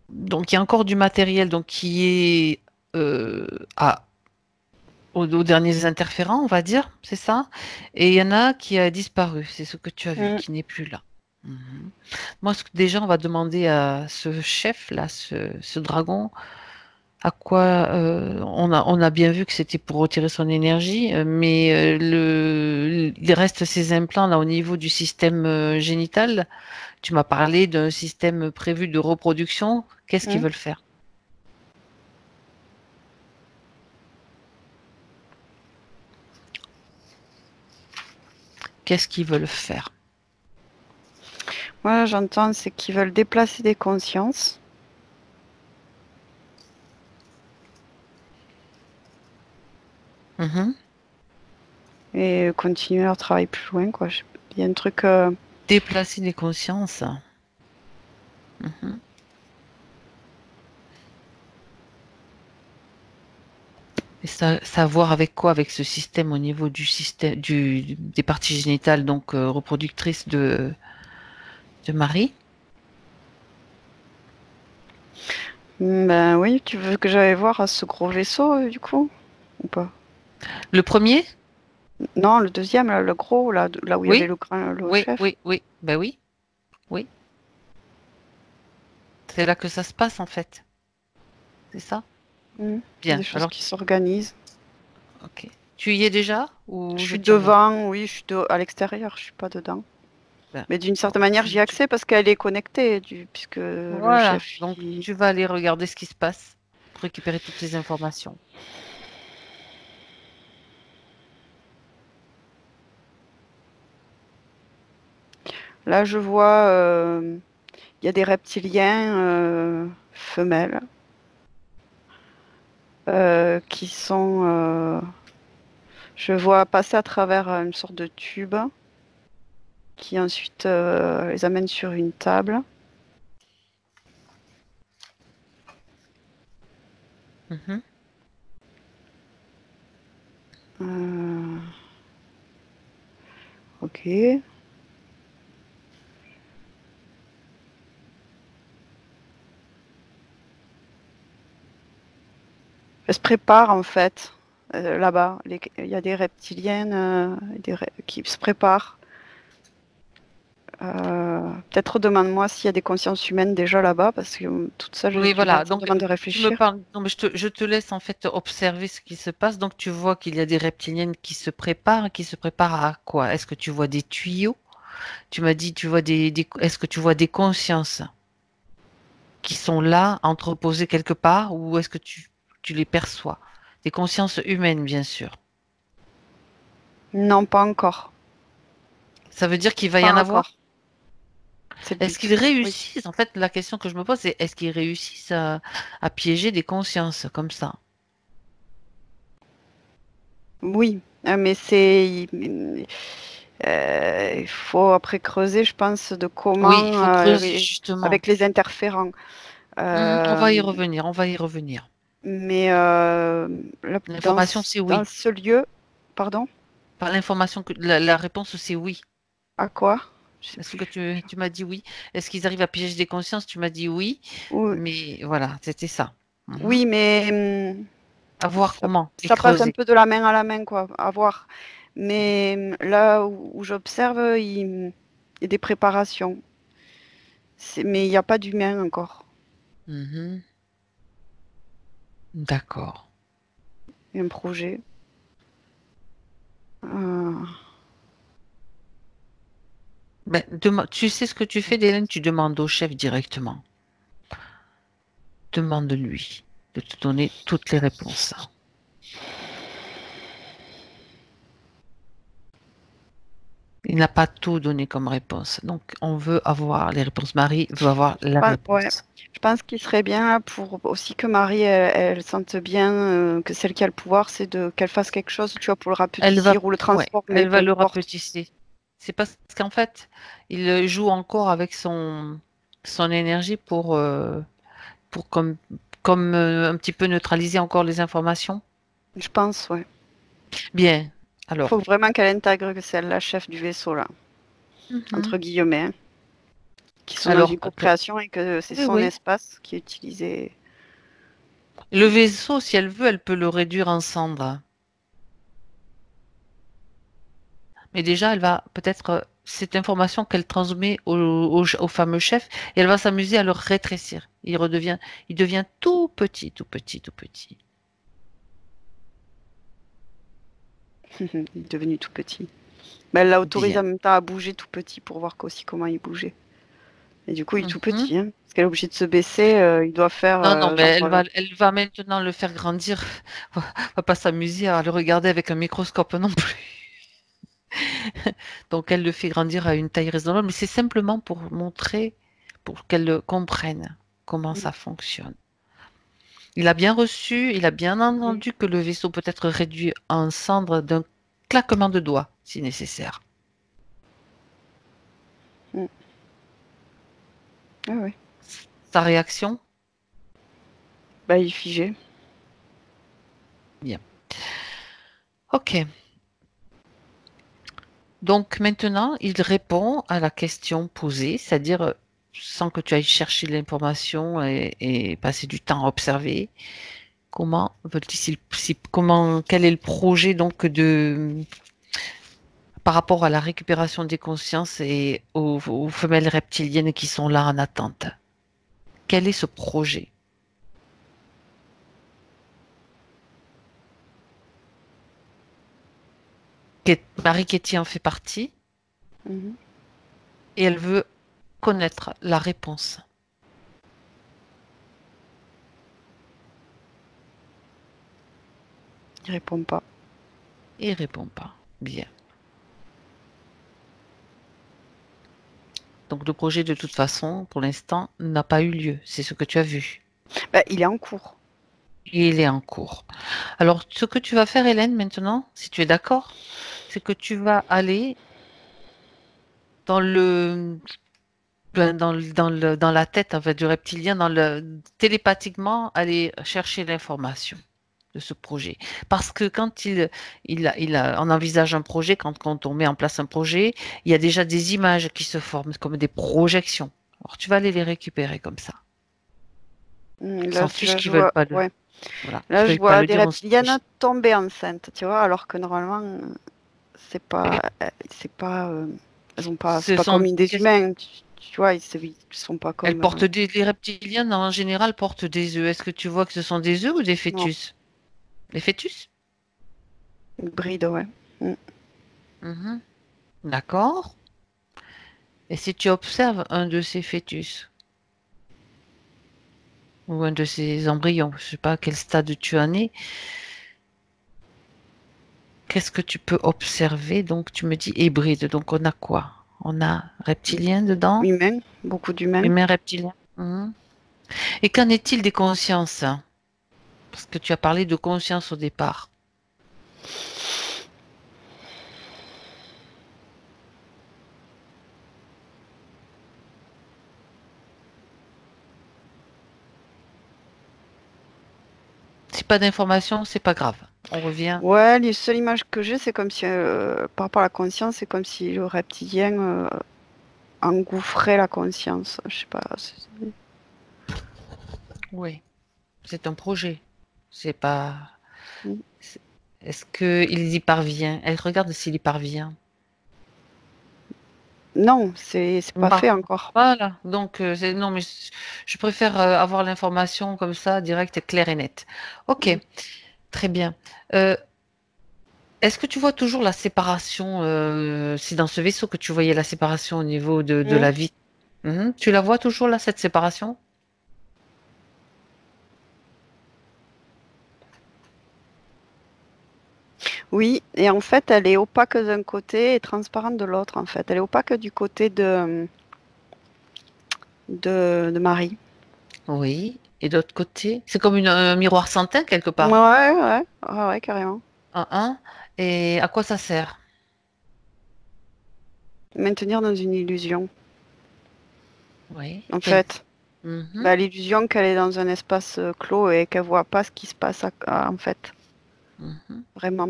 donc il y a encore du matériel donc qui est euh, à aux derniers interférents, on va dire, c'est ça. Et il y en a qui a disparu, c'est ce que tu as vu, Mm. qui n'est plus là. Mhm. Moi, déjà, on va demander à ce chef-là, ce dragon, à quoi on a bien vu que c'était pour retirer son énergie, mais il reste ces implants là au niveau du système génital. Tu m'as parlé d'un système prévu de reproduction. Qu'est-ce qu'ils Mm. veulent faire? Qu'est-ce qu'ils veulent faire? Moi, j'entends, c'est qu'ils veulent déplacer des consciences. Mhm. Et continuer leur travail plus loin, quoi. Il y a un truc... Déplacer des consciences. Mhm. Et ça a à voir avec quoi? Avec ce système au niveau du système des parties génitales, donc reproductrices de Marie? Ben oui, tu veux que j'aille voir ce gros vaisseau, du coup? Ou pas? Le premier? Non, le deuxième, là, le gros, là où il y avait Oui, le oui, chef. oui, oui. Ben oui, oui. C'est là que ça se passe en fait. C'est ça? Il y a Bien. des choses Alors, qui s'organisent. ok. Tu y es déjà Je ou je suis t'emmène? devant, oui, je suis à l'extérieur, je suis pas dedans. Ben, Mais d'une bon, certaine manière, j'y ai accès parce qu'elle est connectée, puisque le voilà. chef, Donc, tu vas aller regarder ce qui se passe pour récupérer toutes les informations. là, je vois, il y a des reptiliens femelles qui sont, je vois passer à travers une sorte de tube qui ensuite les amène sur une table. Mhm. Euh, ok. Elle se prépare en fait là-bas. Il y a des reptiliennes qui se préparent. Peut-être demande-moi s'il y a des consciences humaines déjà là-bas, parce que toute ça, j'ai Oui, du mal, voilà. ça me Donc, demande de tu me réfléchir. parles. Non, mais je te laisse en fait observer ce qui se passe. Donc, tu vois qu'il y a des reptiliennes qui se préparent. Qui se préparent à quoi? Est-ce que tu vois des tuyaux? Tu m'as dit, tu vois est-ce que tu vois des consciences qui sont là, entreposées quelque part, ou est-ce que tu les perçois? Des consciences humaines, bien sûr. Non, pas encore. Ça veut dire qu'il va y Pas en avoir? encore. C'est le Est-ce qu'ils but. Oui. réussissent? En fait, la question que je me pose, c'est est-ce qu'ils réussissent à piéger des consciences comme ça? Oui, mais il faut après creuser, je pense, de Oui, il comment, faut creuser justement. avec les interférents. On va y Euh, revenir, on va y revenir. mais là, L'information, c'est dans oui. ce lieu, pardon, Par l'information que la réponse, c'est oui. à quoi? Je sais Est-ce que plus. tu m'as dit oui? Est-ce qu'ils arrivent à piéger des consciences? Tu m'as dit oui. Oui, Mais voilà, c'était ça. Mhm. oui, mais À voir comment et ça passe un creuser. peu de la main à la main, quoi, à voir. Mais là où j'observe, il y a des préparations. Mais il n'y a pas d'humain encore. Mhm. D'accord. Il y a un projet. Euh, Ben, tu sais ce que tu fais, Hélène? Tu demandes au chef directement. Demande-lui de te donner toutes les réponses. Il n'a pas tout donné comme réponse. Donc, on veut avoir les réponses. Marie veut avoir la ouais. réponse. Je pense qu'il serait bien là, pour aussi que Marie, elle sente bien que celle qui a le pouvoir, c'est de qu'elle fasse quelque chose, tu vois, pour le Elle va, rapetissir ou le ouais, transformer, elle peu va le importe. rapetisser. C'est parce qu'en fait, il joue encore avec son énergie pour comme un petit peu neutraliser encore les informations. Je pense, ouais. Bien. Il faut Alors, vraiment qu'elle intègre que c'est elle la chef du vaisseau, là, mhm. entre guillemets, hein, qu'ils sont dans Alors, une co-création et que c'est oui, son oui. espace qui est utilisé. Le vaisseau, si elle veut, elle peut le réduire en cendres. Mais déjà, elle va peut-être cette information qu'elle transmet au fameux chef, et elle va s'amuser à le rétrécir. Il devient tout petit, tout petit, tout petit. Il est devenu tout petit. Mais elle l'a autorisé Bien. en même temps à bouger tout petit pour voir aussi comment il bougeait. Et du coup, il est tout Mhm. petit, hein, parce qu'elle est obligée de se baisser. Il doit faire Non, non, mais genre. elle va maintenant le faire grandir. On va pas s'amuser à le regarder avec un microscope non plus. Donc, elle le fait grandir à une taille raisonnable, mais c'est simplement pour montrer, pour qu'elle comprenne comment Mm. ça fonctionne. Il a bien reçu, il a bien Mm. entendu que le vaisseau peut être réduit en cendres d'un claquement de doigts, si nécessaire. Mm. Ah ouais. Sa réaction? Bah, il est figé. Bien. Ok. Donc maintenant, il répond à la question posée, c'est-à-dire sans que tu ailles chercher l'information et passer du temps à observer. Comment veulent-ils, quel est le projet donc par rapport à la récupération des consciences et aux femelles reptiliennes qui sont là en attente? Quel est ce projet? Marie Ketty en fait partie Mhm. et elle veut connaître la réponse. Il répond pas. Et il répond pas. Bien. Donc le projet de toute façon, pour l'instant, n'a pas eu lieu. C'est ce que tu as vu. Bah, il est en cours. Et il est en cours. Alors ce que tu vas faire, Hélène, maintenant, si tu es d'accord, c'est que tu vas aller dans le dans la tête en fait, du reptilien, télépathiquement aller chercher l'information de ce projet. Parce que quand on envisage un projet, quand on met en place un projet, il y a déjà des images qui se forment comme des projections. Alors tu vas aller les récupérer comme ça. Il Là, s'en fiche là, qu'ils je veulent vois, pas le, ouais. voilà, qu'ils Là, je veuillent pas vois le des dire, on s'en reptiliennes fiche. tomber enceintes, tu vois, alors que normalement, c'est pas, elles ont pas, c'est Ce pas comme sont, des humains, tu vois, ils sont pas elles comme, portent les reptiliens en général portent des œufs. Est-ce que tu vois que ce sont des œufs ou des non, fœtus? Les fœtus? hybrides, ouais. Mm. Mhm. D'accord. Et si tu observes un de ces fœtus ou un de ces embryons, je sais pas à quel stade tu en es, qu'est-ce que tu peux observer? Donc tu me dis hybride, donc on a quoi? On a reptilien dedans, Humains, beaucoup d'humains. humain reptilien. Mhm. Et qu'en est-il des consciences? Parce que tu as parlé de conscience au départ. Si pas d'informations, c'est pas grave. On revient. Ouais, les seules images que j'ai, c'est comme si, par rapport à la conscience, c'est comme si le reptilien engouffrait la conscience. Je sais pas. Oui, c'est un projet. C'est pas. Mm. c'est- Est-ce qu'il y parvient? Elle regarde s'il y parvient. Non, c'est pas Bah, fait encore. voilà. Donc, non, mais je préfère avoir l'information comme ça, directe, claire et nette. Ok, Mm. très bien. Euh, Est-ce que tu vois toujours la séparation? C'est dans ce vaisseau que tu voyais la séparation au niveau de Mm. la vie. Mhm. Tu la vois toujours là, cette séparation? Oui, et en fait, elle est opaque d'un côté et transparente de l'autre, en fait. Elle est opaque du côté de Marie. Oui. Et de l'autre côté, c'est comme un miroir sans teint quelque Ouais, part. ouais, ah ouais, carrément. Un. Et à quoi ça sert? Maintenir dans une illusion, Oui. en fait. Mhm. Bah, l'illusion qu'elle est dans un espace clos et qu'elle voit pas ce qui se passe en fait, Mhm. vraiment.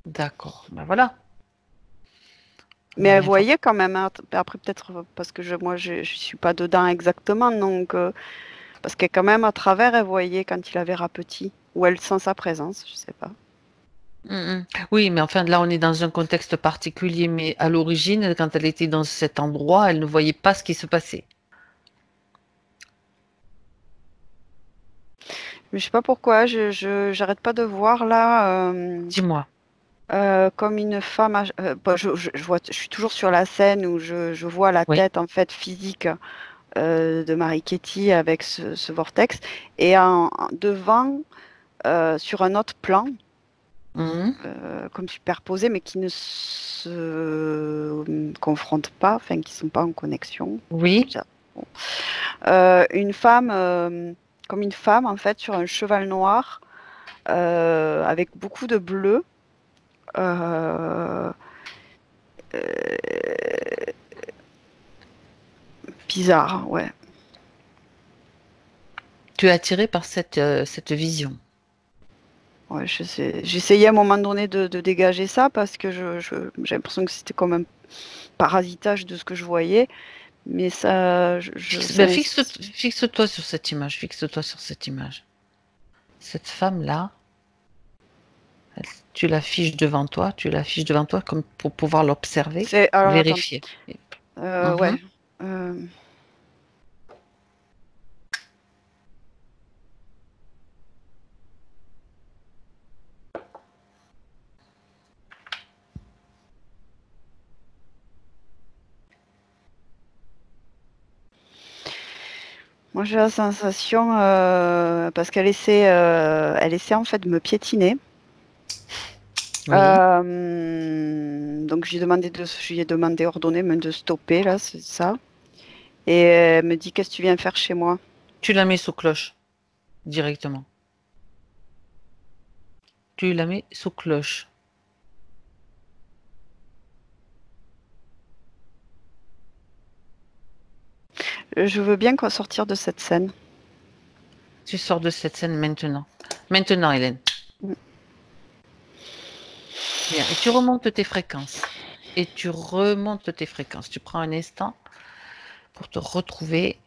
D'accord. Ben voilà. On Mais a elle l'information. voyait quand même, hein. Après peut-être parce que moi je suis pas dedans exactement, donc parce que quand même à travers elle voyait quand il la verra petit, ou elle sent sa présence, je sais pas. Mhm. Oui, mais enfin, là, on est dans un contexte particulier. Mais à l'origine, quand elle était dans cet endroit, elle ne voyait pas ce qui se passait. Mais je sais pas pourquoi, j'arrête pas de voir là Dis-moi. comme une femme. Bah, je vois, je suis toujours sur la scène où je vois la Oui. tête en fait physique de Marie Ketty avec ce vortex et devant sur un autre plan. Mhm. comme superposés, mais qui ne se confrontent pas, enfin, qui ne sont pas en connexion. Oui. Bon. Une femme, comme une femme, en fait, sur un cheval noir, avec beaucoup de bleu. Euh, Bizarre, ouais. Tu es attiré par cette vision. Ouais, je sais. J'essayais à un moment donné de dégager ça parce que j'ai l'impression que c'était comme un parasitage de ce que je voyais. Mais ça, Ben, fixe-toi sur cette image. Fixe-toi sur cette image. Cette femme-là, tu l'affiches devant toi. Tu l'affiches devant toi comme pour pouvoir l'observer, c'est. Alors attends. vérifier. Mhm. Ouais. Euh, Moi, j'ai la sensation parce elle essaie en fait de me piétiner. Oui. Donc, je lui ai demandé ordonné de stopper là, c'est ça. Et elle me dit, qu'est-ce que tu viens faire chez moi? Tu la mets sous cloche directement. Tu la mets sous cloche. Je veux bien qu'on sortir de cette scène. Tu sors de cette scène maintenant. Maintenant, Hélène. Mm. Bien. Et tu remontes tes fréquences. Et tu remontes tes fréquences. Tu prends un instant pour te retrouver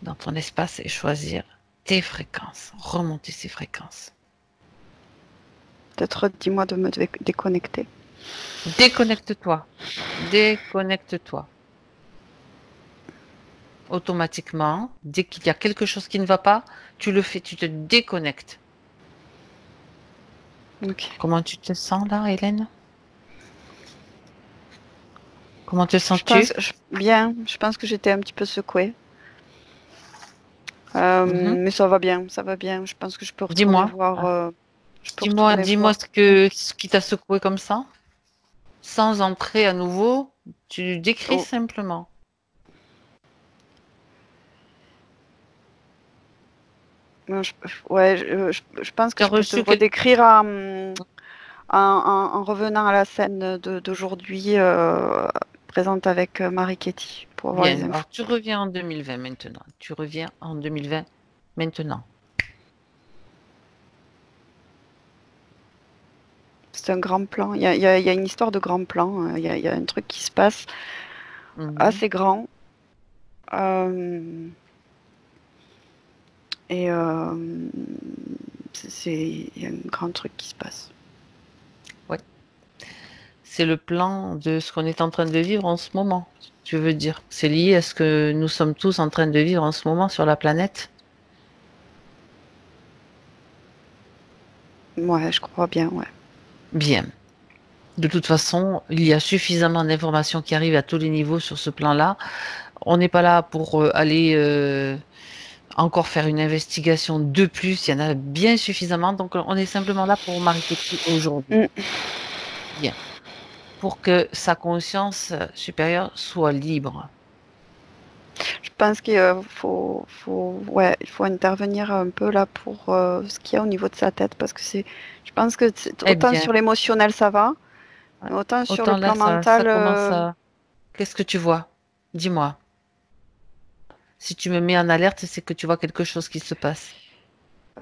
dans ton espace et choisir tes fréquences. Remonter ces fréquences. Peut-être dis-moi de me déconnecter. Déconnecte-toi. Déconnecte-toi. Automatiquement, dès qu'il y a quelque chose qui ne va pas, tu le fais, tu te déconnectes. Ok. Comment tu te sens là, Hélène? Comment te Je sens-tu? pense bien. Je pense que j'étais un petit peu secouée. Mhm. Mais ça va bien, ça va bien. Je pense que je peux retourner Dis-moi. voir. Je peux Dis-moi, retourner dis-moi voir. ce qui t'a secoué comme ça, sans entrer à nouveau. Tu décris Oh, simplement. non, ouais, je pense Tu que as je peux te reçu le quelque... redécrire en revenant à la scène d'aujourd'hui, présente avec Marie Ketty, pour avoir les Bien, infos. alors tu reviens en 2020 maintenant. Tu reviens en 2020 maintenant. C'est un grand plan. Il y a une histoire de grand plan. Il y a un truc qui se passe Mhm. assez grand. Euh, et il y a un grand truc qui se passe. Ouais. C'est le plan de ce qu'on est en train de vivre en ce moment, tu veux dire. C'est lié à ce que nous sommes tous en train de vivre en ce moment sur la planète. Ouais, je crois bien, ouais. Bien. De toute façon, il y a suffisamment d'informations qui arrivent à tous les niveaux sur ce plan-là. On n'est pas là pour aller encore faire une investigation de plus. Il y en a bien suffisamment. Donc, on est simplement là pour marketer aujourd'hui. Mm. Bien. Pour que sa conscience supérieure soit libre. Je pense ouais, il faut intervenir un peu là pour ce qu'il y a au niveau de sa tête parce que je pense que Eh autant bien, sur l'émotionnel ça va, mais autant sur le autant là, plan ça mental, commence à... Qu'est-ce que tu vois? Dis-moi. Si tu me mets en alerte, c'est que tu vois quelque chose qui se passe.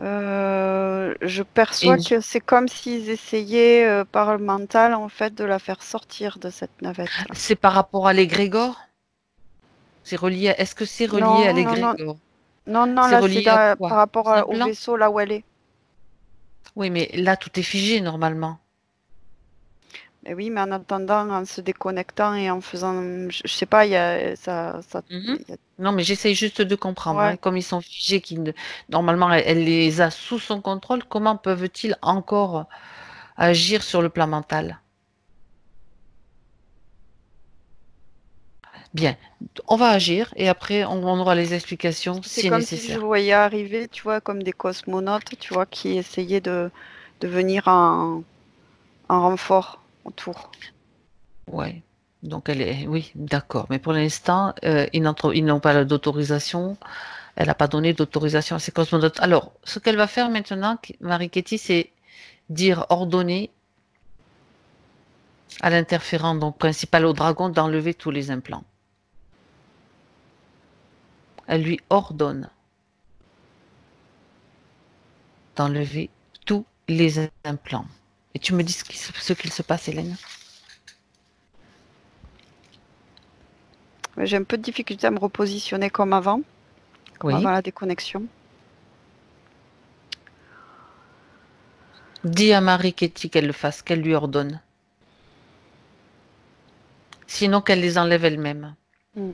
je perçois Et que c'est comme s'ils essayaient par le mental en fait de la faire sortir de cette navette là. c'est par rapport à l'égrégore? C'est relié à... Est-ce que c'est relié à Non, non, non, l'égrégore? non, non, C'est là c'est relié à par quoi? rapport C'est un au plan? vaisseau là où elle est. Oui, mais là, tout est figé normalement. Mais oui, mais en attendant, en se déconnectant et en faisant, je sais pas, il y a ça, Mhm. il y a- Non, mais j'essaye juste de comprendre, hein. ouais. Comme ils sont figés, normalement, elle les a sous son contrôle, comment peuvent-ils encore agir sur le plan mental? Bien, on va agir et après, on aura les explications C'est si comme si je nécessaire. voyais arriver, tu vois, comme des cosmonautes, tu vois, qui essayaient de venir en renfort autour. Ouais. Donc elle est, oui, d'accord. Mais pour l'instant, ils n'ont pas d'autorisation. Elle n'a pas donné d'autorisation à ses cosmonautes. Alors, ce qu'elle va faire maintenant, Marie-Kéty, c'est dire, ordonner à l'interférent, donc principal au dragon, d'enlever tous les implants. Elle lui ordonne d'enlever tous les implants. Et tu me dis ce qu'il se passe, Hélène? J'ai un peu de difficulté à me repositionner comme avant Oui. la déconnexion. Dis à Marie-Kéty qu'elle le fasse, qu'elle lui ordonne. Sinon, qu'elle les enlève elle-même. Mm.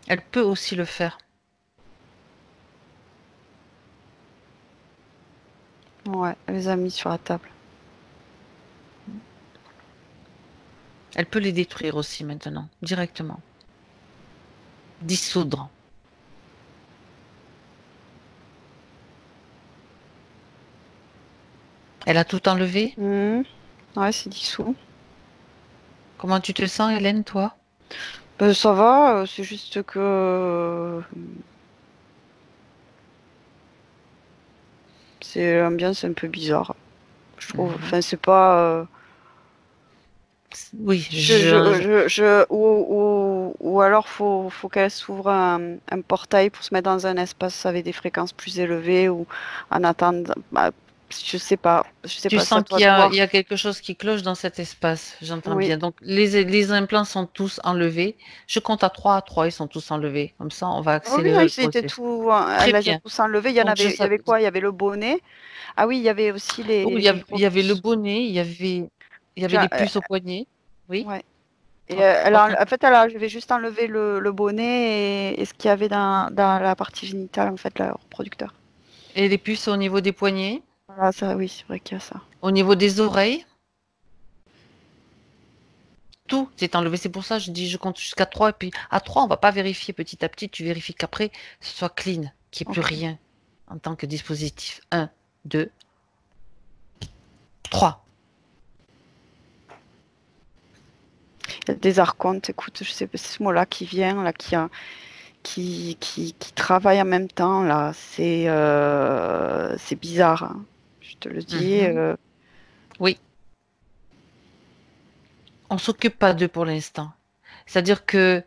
Elle peut aussi le faire. Ouais, elle les a mis sur la table. Elle peut les détruire aussi maintenant, directement. Dissoudre. Elle a tout enlevé? Ouais, c'est dissous. Comment tu te sens, Hélène, toi? Ben, ça va, c'est juste que c'est l'ambiance un peu bizarre, je trouve. Enfin, c'est pas. Oui, ou alors faut qu'elle s'ouvre un portail pour se mettre dans un espace avec des fréquences plus élevées ou en attendant. Bah, je sais pas, tu c'est à sens toi de voir. il y a quelque chose qui cloche dans cet espace, j'entends Oui, bien. Donc, les implants sont tous enlevés. Je compte à 3, ils sont tous enlevés. Comme ça, on va oh oui, accélérer oui, le c'était processus. tout. Très Elle les a bien. tous enlevés. Donc, Il y avait quoi? Il y avait le bonnet. Ah oui, il y avait aussi oh, les il y avait le puces. bonnet, il y avait les puces au poignet. Oui. Ouais. Et Enfin, en fait, je vais juste enlever le bonnet et ce qu'il y avait dans la partie génitale, en fait, le reproducteur. et les puces au niveau des poignets, Voilà, ça, oui, c'est vrai qu'il y a ça. au niveau des oreilles. Tout est enlevé. C'est pour ça que je dis je compte jusqu'à 3. Et puis à 3, on va pas vérifier petit à petit. Tu vérifies qu'après, ce soit clean, qu'il n'y ait plus Ok. rien en tant que dispositif. 1, 2, 3. Il y a des archontes, écoute, je sais pas, c'est ce mot-là qui vient, là, qui travaille en même temps, là. C'est bizarre, hein. Je te le dis. Oui, on s'occupe pas d'eux pour l'instant. C'est-à-dire que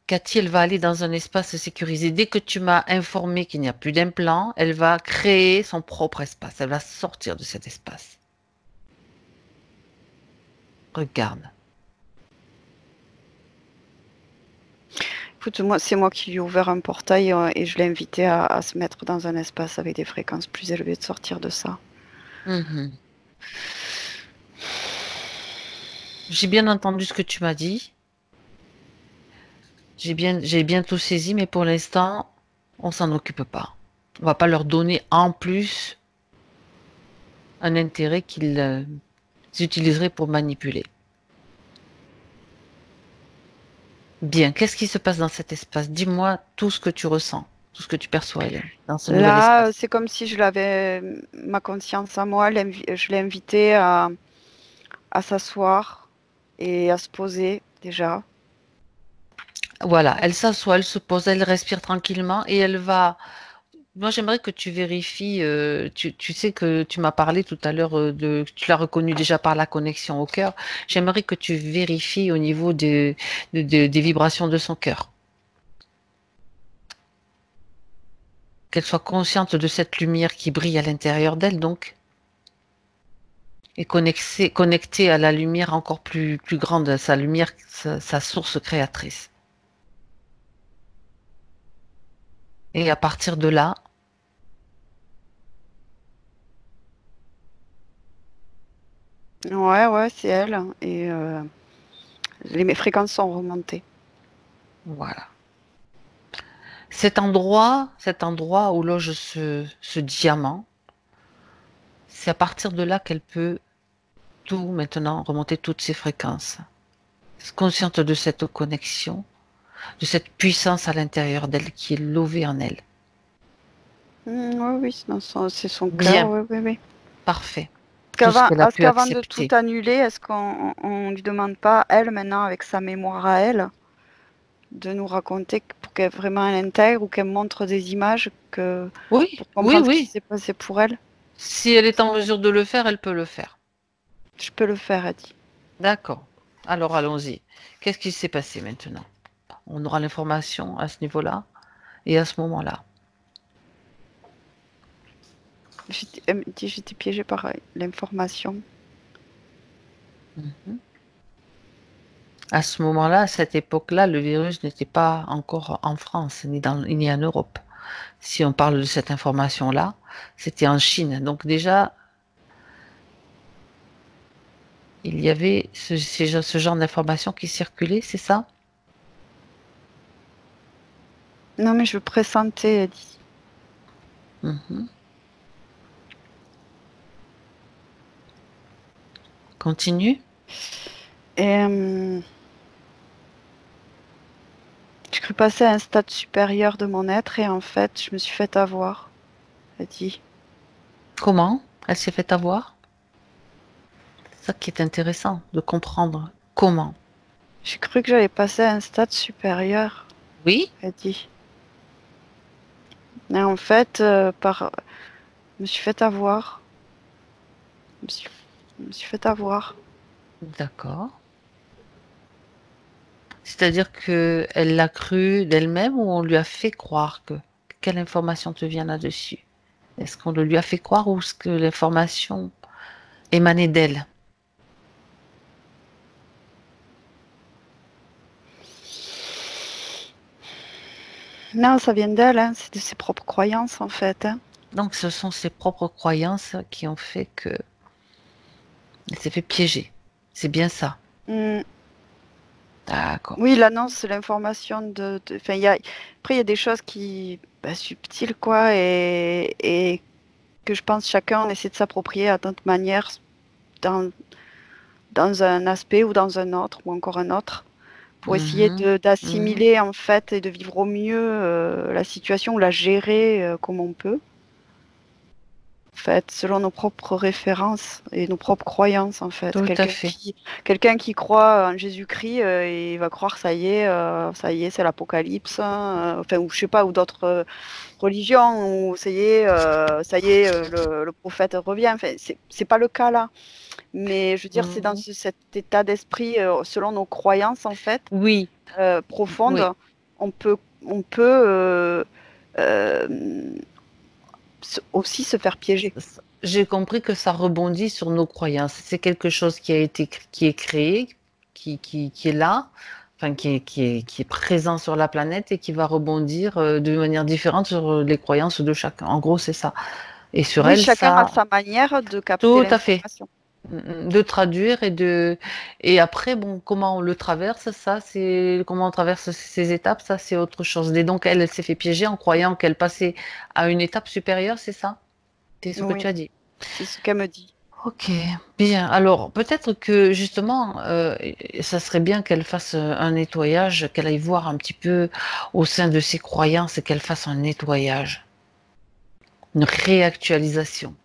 Cathy, elle va aller dans un espace sécurisé. Dès que tu m'as informé qu'il n'y a plus d'implant, elle va créer son propre espace. Elle va sortir de cet espace. Regarde. Écoute, moi, c'est moi qui lui ai ouvert un portail et je l'ai invité à se mettre dans un espace avec des fréquences plus élevées, de sortir de ça. Mhm. J'ai bien entendu ce que tu m'as dit. J'ai bien tout saisi, mais pour l'instant, on s'en occupe pas. On va pas leur donner en plus un intérêt qu'ils utiliseraient pour manipuler. Bien, qu'est-ce qui se passe dans cet espace? Dis-moi tout ce que tu ressens, tout ce que tu perçois, Hélène, dans ce nouvel Là, espace. c'est comme si je l'avais, ma conscience à moi, je l'ai invité à s'asseoir et à se poser déjà. Voilà, elle s'assoit, elle se pose, elle respire tranquillement et elle va. Moi, j'aimerais que tu vérifies. Tu sais que tu m'as parlé tout à l'heure tu l'as reconnu déjà par la connexion au cœur. J'aimerais que tu vérifies au niveau des vibrations de son cœur. Qu'elle soit consciente de cette lumière qui brille à l'intérieur d'elle, donc, et connectée à la lumière encore plus grande, sa lumière, sa source créatrice. Et à partir de là, Ouais, ouais, c'est elle. Et mes fréquences sont remontées. voilà. Cet endroit où loge ce diamant, c'est à partir de là qu'elle peut tout maintenant remonter toutes ses fréquences. Consciente de cette connexion, de cette puissance à l'intérieur d'elle qui est levée en elle. Oui, c'est son Bien, cœur, oui. parfait. Parce Tout ce qu'elle a pu qu'avant de tout accepter. annuler, est-ce qu'on lui demande pas, elle, maintenant, avec sa mémoire à elle, de nous raconter pour qu'elle vraiment elle intègre ou qu'elle montre des images Oui, pour oui, comprendre ce qui oui. s'est passé pour elle? Si elle est en mesure de le faire, elle peut le faire. Je peux le faire, elle dit. D'accord. Alors allons-y. Qu'est-ce qui s'est passé maintenant? On aura l'information à ce niveau-là et à ce moment-là. Elle me dit, j'étais piégée par l'information. Mhm. À ce moment-là, à cette époque-là, le virus n'était pas encore en France ni en Europe. Si on parle de cette information-là, c'était en Chine. Donc déjà, il y avait ce genre d'informations qui circulait, c'est ça? Non, mais je pressentais, elle dit. Mhm. Continue. Et j'ai cru passer à un stade supérieur de mon être et en fait, je me suis fait avoir, elle dit. Comment elle s'est fait avoir? C'est ça qui est intéressant de comprendre. Comment? J'ai cru que j'allais passer à un stade supérieur, Oui, elle dit. Et en fait, je me suis fait avoir. Je me suis fait avoir. d'accord. C'est-à-dire que elle l'a cru d'elle-même ou on lui a fait croire que quelle information te vient là-dessus? Est-ce qu'on le lui a fait croire ou est-ce que l'information émanait d'elle? Non, ça vient d'elle, hein, c'est de ses propres croyances en fait, hein. Donc ce sont ses propres croyances qui ont fait que elle s'est fait piéger. C'est bien ça. Hmm. D'accord. Oui, l'annonce, l'information enfin, après, il y a des choses subtiles, quoi, et que je pense chacun on essaie de s'approprier à notre manière dans, dans un aspect ou dans un autre, ou encore un autre, pour essayer Mhm, mhm. d'assimiler, en fait, et de vivre au mieux la situation ou la gérer comme on peut. En fait, selon nos propres références et nos propres croyances, en fait. Tout à fait. Quelqu'un qui croit en Jésus-Christ, il va croire ça y est, c'est l'Apocalypse, hein, enfin, ou je sais pas, ou d'autres religions, ou ça y est, le prophète revient. Enfin, c'est pas le cas là. Mais je veux dire, c'est dans Mhm. cet état d'esprit, selon nos croyances, en fait, Oui, oui. profondes, on peut euh, aussi se faire piéger. J'ai compris que ça rebondit sur nos croyances. C'est quelque chose qui est créé, qui est là, enfin qui est présent sur la planète et qui va rebondir de manière différente sur les croyances de chacun. En gros, c'est ça. Et sur Oui, elle, chacun a ça, sa manière de capter tout à fait. l'information. De traduire et après bon comment on le traverse ça c'est comment on traverse ces étapes ça c'est autre chose et donc elle s'est fait piéger en croyant qu'elle passait à une étape supérieure c'est ça c'est ce que tu Oui, as dit. c'est ce qu'elle me dit. Ok, bien. Alors, peut-être que justement, ça serait bien qu'elle fasse un nettoyage, qu'elle aille voir un petit peu au sein de ses croyances et qu'elle fasse un nettoyage, une réactualisation.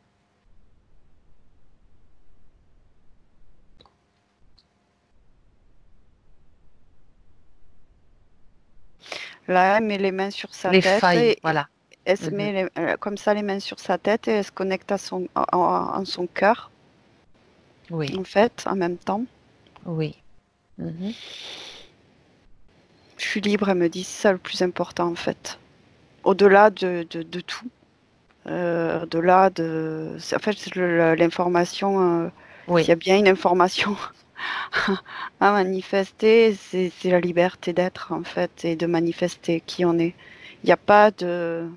Là, elle met les mains sur sa Les tête failles, et voilà. elle se Mhm. met comme ça les mains sur sa tête et elle se connecte à en son cœur, Oui, en fait, en même temps. oui. Mhm. Je suis libre, elle me dit, c'est ça le plus important, en fait. Au-delà de tout. Au-delà de... En fait, c'est l'information, s'il y Oui. a bien une information à manifester, c'est la liberté d'être, en fait, et de manifester qui on est. Il n'y a pas de...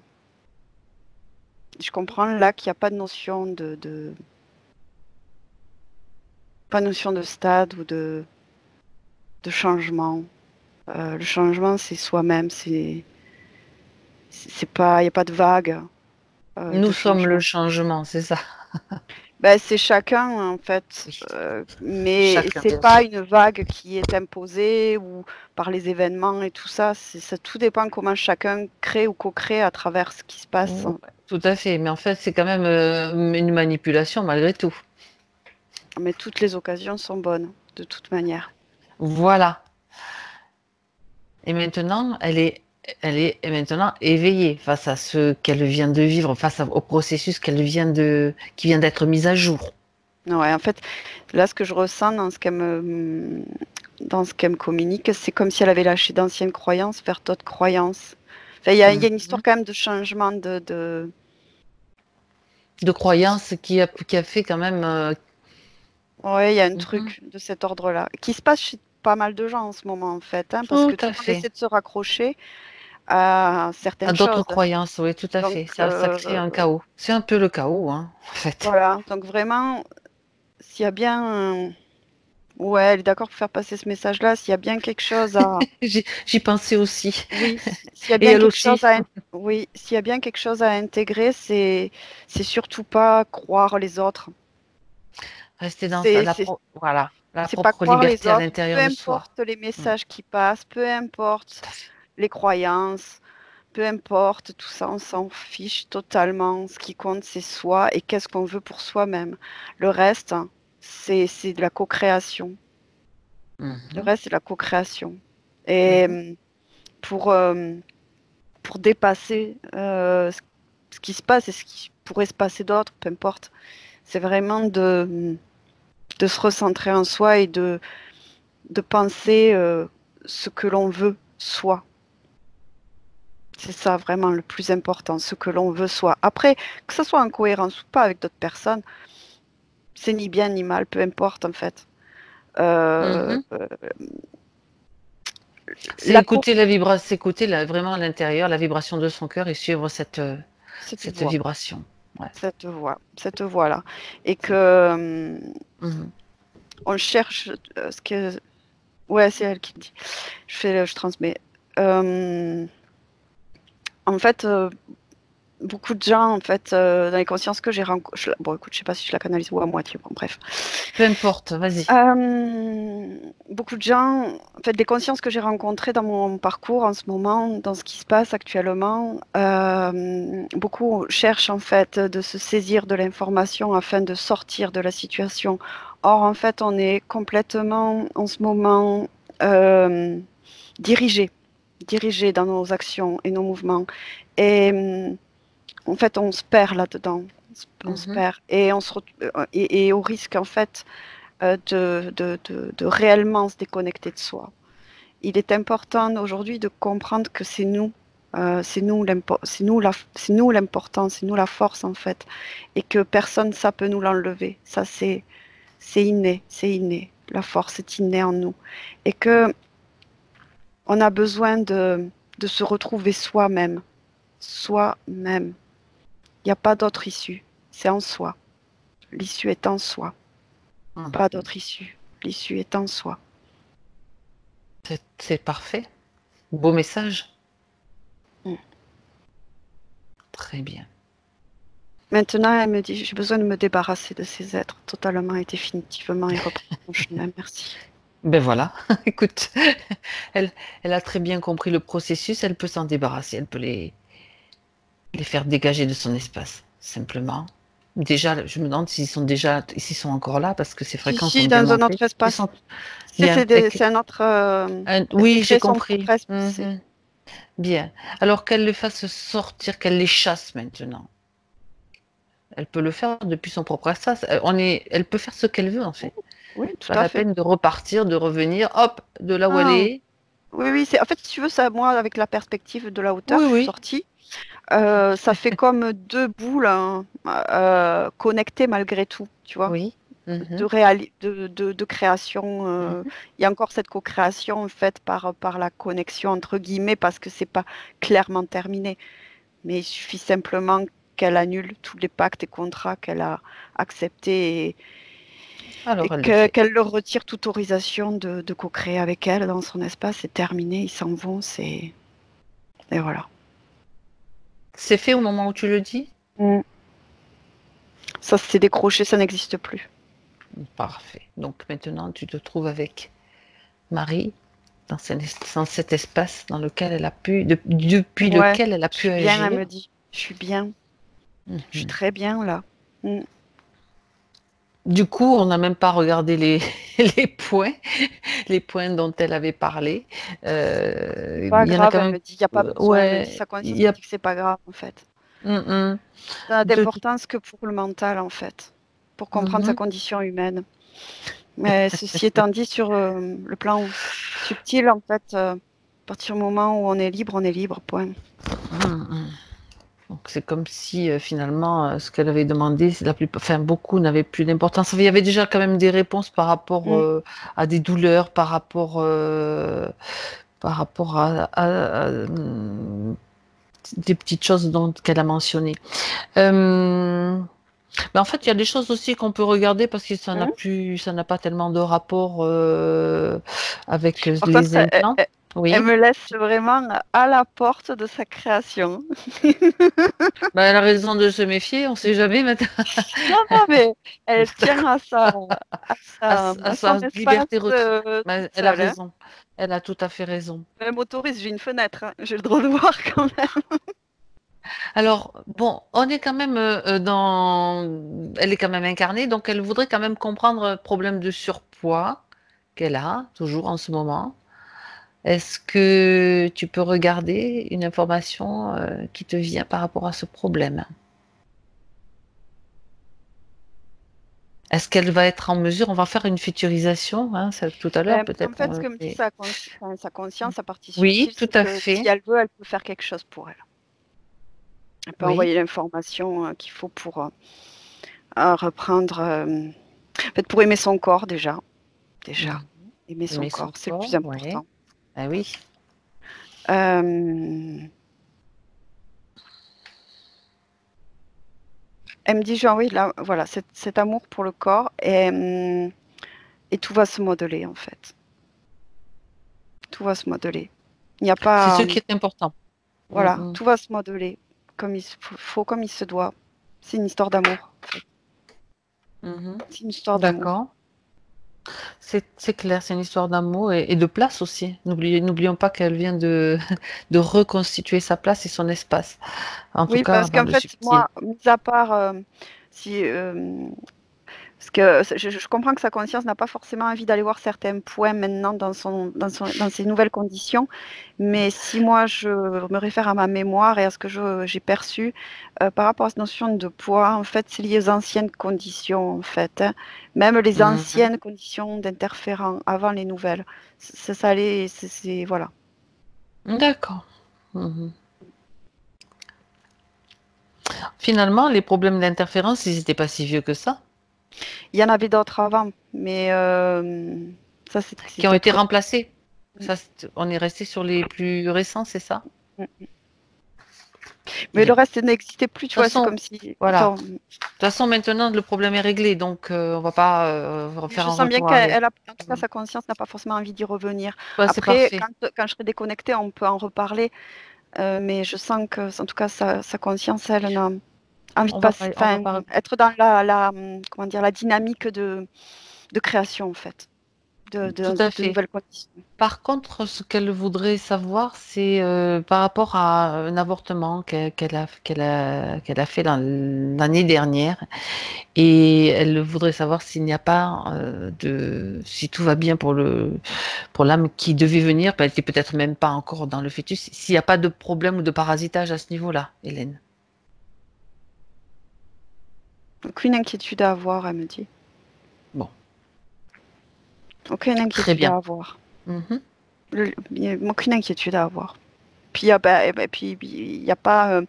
Je comprends là qu'il n'y a pas de notion pas de notion de stade ou de changement. Le changement, c'est soi-même, c'est pas, il n'y a pas de vague Nous de sommes le changement. changement, c'est ça. Ben, c'est chacun en fait, Oui, mais chacun, c'est bien pas sûr. une vague qui est imposée ou par les événements et tout ça. Ça tout dépend comment chacun crée ou co-crée à travers ce qui se passe. Ouais, tout à fait. Mais en fait, c'est quand même une manipulation malgré tout. Mais toutes les occasions sont bonnes, de toute manière. Voilà. Et maintenant, elle est maintenant éveillée face à ce qu'elle vient de vivre, au processus qui vient d'être mis à jour. Ouais, en fait, là, ce que je ressens dans ce qu'elle me communique, c'est comme si elle avait lâché d'anciennes croyances vers d'autres croyances. Enfin, il y a une histoire Mhm. quand même de changement De croyance qui a fait quand même. Ouais, il y a un Mhm. truc de cet ordre-là qui se passe chez pas mal de gens en ce moment, en fait, hein, parce que Tout tout à le monde fait. essaie de se raccrocher à À certaines d'autres choses. croyances, oui, tout à Donc, fait. Ça crée un chaos. C'est un peu le chaos, hein, en fait. voilà. Donc, vraiment, s'il y a bien. Ouais, elle est d'accord pour faire passer ce message-là. S'il y a bien quelque chose à. J'y pensais aussi. Oui, s'il y a Et bien elle quelque chose aussi. à. Oui, s'il y a bien quelque chose à intégrer, c'est surtout pas croire les autres. Rester dans C'est voilà, la c'est pas propre croire les liberté à autres, peu l'intérieur de soi. importe les Mm, messages qui passent, peu importe tout à fait. les croyances. Peu importe, tout ça, on s'en fiche totalement. Ce qui compte, c'est soi et qu'est-ce qu'on veut pour soi-même. Le reste, hein, c'est de la co-création. Le Mhm, reste, c'est de la co-création. Et mhm. pour, euh, pour dépasser ce qui se passe et ce qui pourrait se passer d'autre, peu importe, c'est vraiment de se recentrer en soi et de penser ce que l'on veut soi. C'est ça vraiment le plus important, ce que l'on veut soi. Après, que ce soit en cohérence ou pas avec d'autres personnes, c'est ni bien ni mal, peu importe en fait. Euh, Mhm. euh, C'est la co, écouter la vibration, c'est écouter vraiment à l'intérieur, la vibration de son cœur et suivre cette cette voix, vibration. Ouais. cette voix-là. Et que Mhm. on cherche ce que. Ouais, c'est elle qui me dit. Je transmets. Euh, en fait, beaucoup de gens, en fait, dans les consciences que j'ai rencontrées. Bon, écoute, je sais pas si je la canalise ou à moitié. Bon, bref. Peu importe, vas-y. Beaucoup de gens, en fait, des consciences que j'ai rencontrées dans mon parcours en ce moment, dans ce qui se passe actuellement, beaucoup cherchent en fait de se saisir de l'information afin de sortir de la situation. Or, en fait, on est complètement en ce moment euh, dirigé, dirigé dans nos actions et nos mouvements. Et en fait, on se perd là-dedans. On se Mhm. perd et et au risque en fait de réellement se déconnecter de soi. Il est important aujourd'hui de comprendre que c'est nous l'important, c'est nous la force en fait, et que personne ça peut nous l'enlever. Ça c'est inné, c'est inné. La force est innée en nous, et que on a besoin de se retrouver soi-même, soi-même. Il n'y a pas d'autre issue, c'est en soi. L'issue est en soi, pas Mhm. d'autre issue. L'issue est en soi. C'est parfait. Beau message. Mm. Très bien. Maintenant, elle me dit, j'ai besoin de me débarrasser de ces êtres totalement et définitivement et reprendre mon chemin. Merci. Ben voilà, écoute, elle, elle a très bien compris le processus, elle peut s'en débarrasser, elle peut les faire dégager de son espace, simplement. Déjà, je me demande s'ils sont encore là, parce que ces Si, fréquences ont si, bien dans un monté. autre Ils espace. sont bien. C'est un autre. Elle s'est Oui, j'ai créé son compris. propre espace. Mhm. Bien. Alors qu'elle le fasse sortir, qu'elle les chasse maintenant. Elle peut le faire depuis son propre espace. Elle peut faire ce qu'elle veut, en Oui, fait. oui, Pas tout à la fait. peine de repartir, de revenir, hop, de là où elle Ah, est. oui, oui, c'est en fait, si tu veux, ça, moi, avec la perspective de la hauteur, Oui, je suis oui. sortie. Ça fait comme deux boules hein, connectées malgré tout, tu vois. Oui. Mhm. De création. Mhm. Il y a encore cette co-création faite par la connexion, entre guillemets, parce que c'est pas clairement terminé. Mais il suffit simplement qu'elle annule tous les pactes et contrats qu'elle a acceptés et Alors, elle le fait. qu'elle leur retire toute autorisation de co-créer avec elle dans son espace. C'est terminé, ils s'en vont. Et voilà. C'est fait au moment où tu le dis? Mm. Ça s'est décroché, ça n'existe plus. Parfait. Donc maintenant, tu te trouves avec Marie dans cet espace dans lequel elle a pu, depuis Ouais, lequel elle a je pu suis bien, elle agir. me dit. Je suis bien. Je suis Mhm. très bien là. Mm. Du coup, on n'a même pas regardé les points dont elle avait parlé. Pas Il y en a grave, quand elle même. me dit. Il n'y a pas besoin. Elle me dit, Ouais, sa il conscience y me a. dit que c'est pas grave en fait. Mhm. Ça n'a De- d'importance que pour le mental en fait. Pour comprendre sa Mhm. condition humaine. Mais ceci étant dit, sur le plan subtil, en fait, à partir du moment où on est libre, point. Mhm. Donc c'est comme si finalement ce qu'elle avait demandé, enfin beaucoup n'avaient plus d'importance. Il y avait déjà quand même des réponses par rapport Mm. à des douleurs, par rapport des petites choses qu'elle a mentionnées. Mais en fait, il y a des choses aussi qu'on peut regarder parce que Mm. ça n'a pas tellement de rapport avec Par les contre, implants. elle Oui. me laisse vraiment à la porte de sa création. Bah, elle a raison de se méfier, on ne sait jamais maintenant. Non, non, mais elle tient À à son sa espace liberté toute elle a seule. Hein. raison. Elle a tout à fait raison. Elle m'autorise, j'ai une fenêtre, hein. J'ai le droit de voir quand même. Alors, bon, on est quand même Elle est quand même incarnée, donc elle voudrait quand même comprendre le problème de surpoids qu'elle a, toujours en ce moment. Est-ce que tu peux regarder une information qui te vient par rapport à ce problème? Est-ce qu'elle va être en mesure, on va faire une futurisation, hein, tout à l'heure Ben, en peut-être. fait, ce que me dit sa conscience, sa partie Oui, subtile, tout c'est à que si fait. elle veut, elle peut faire quelque chose pour elle. Elle peut Oui. envoyer l'information qu'il faut pour reprendre. En fait, pour aimer son corps déjà. Déjà, Mhm. aimer son Aimer corps, son c'est le plus corps, ouais. important. Ah oui. Euh, Elle me dit, genre, oui, là, voilà, cet amour pour le corps et tout va se modeler, en fait. Tout va se modeler. Il n'y a C'est ce pas, qui est important. voilà, Mhm. tout va se modeler comme faut, comme il se doit. C'est une histoire d'amour, en fait. Mhm. C'est une histoire d'amour. D'accord. C'est clair, c'est une histoire d'amour et de place aussi. N'oublions pas qu'elle vient de reconstituer sa place et son espace, en tout Oui, cas parce dans qu'en le fait, subtil. moi, mis à part si parce que je comprends que sa conscience n'a pas forcément envie d'aller voir certains points maintenant dans ses nouvelles conditions, mais si moi je me réfère à ma mémoire et à ce que j'ai perçu par rapport à cette notion de poids, en fait, c'est lié aux anciennes conditions, en fait, hein. Même les Mhm. anciennes conditions d'interférents avant les nouvelles. Ça allait, voilà. D'accord. Mhm. Finalement, les problèmes d'interférence, ils n'étaient pas si vieux que ça, Il y en avait d'autres avant, mais ça, qui ont c'était été très. remplacés. Ça, on est resté sur les plus récents, c'est ça? Mais le Bien. De reste n'existait plus, tu toute vois, c'est façon, comme si. voilà. De toute façon, maintenant, le problème est réglé, donc on va pas Mais faire je un sens bien retour arrière. en tout cas, sa conscience n'a pas forcément envie d'y revenir. Bah, c'est Après, parfait. quand je serai déconnectée, on peut en reparler, mais je sens que, en tout cas, sa conscience, elle, n'a envie de passer, On va enfin, pas. être dans comment dire, la dynamique de création, en fait, Tout à de fait. nouvelles conditions. Par contre, ce qu'elle voudrait savoir, c'est par rapport à un avortement qu'elle a fait l'année dernière. Et elle voudrait savoir s'il n'y a pas si tout va bien pour l'âme qui devait venir, elle était peut-être même pas encore dans le fœtus, s'il n'y a pas de problème ou de parasitage à ce niveau-là, Hélène. Aucune inquiétude à avoir, elle me dit. Bon, Aucune très inquiétude bien. à avoir. Mhm. Il y a aucune inquiétude à avoir. Puis, puis, il n'y a pas, en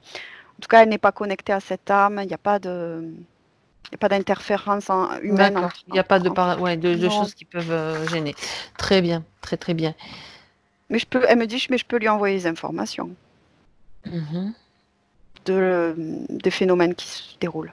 tout cas, elle n'est pas connectée à cette âme, il n'y a pas de. Il n'y a pas d'interférence humaine D'accord. Il n'y a pas ouais, de Non. choses qui peuvent gêner. Très bien, très très bien. Mais elle me dit, mais je peux lui envoyer les informations Mhm. des phénomènes qui se déroulent.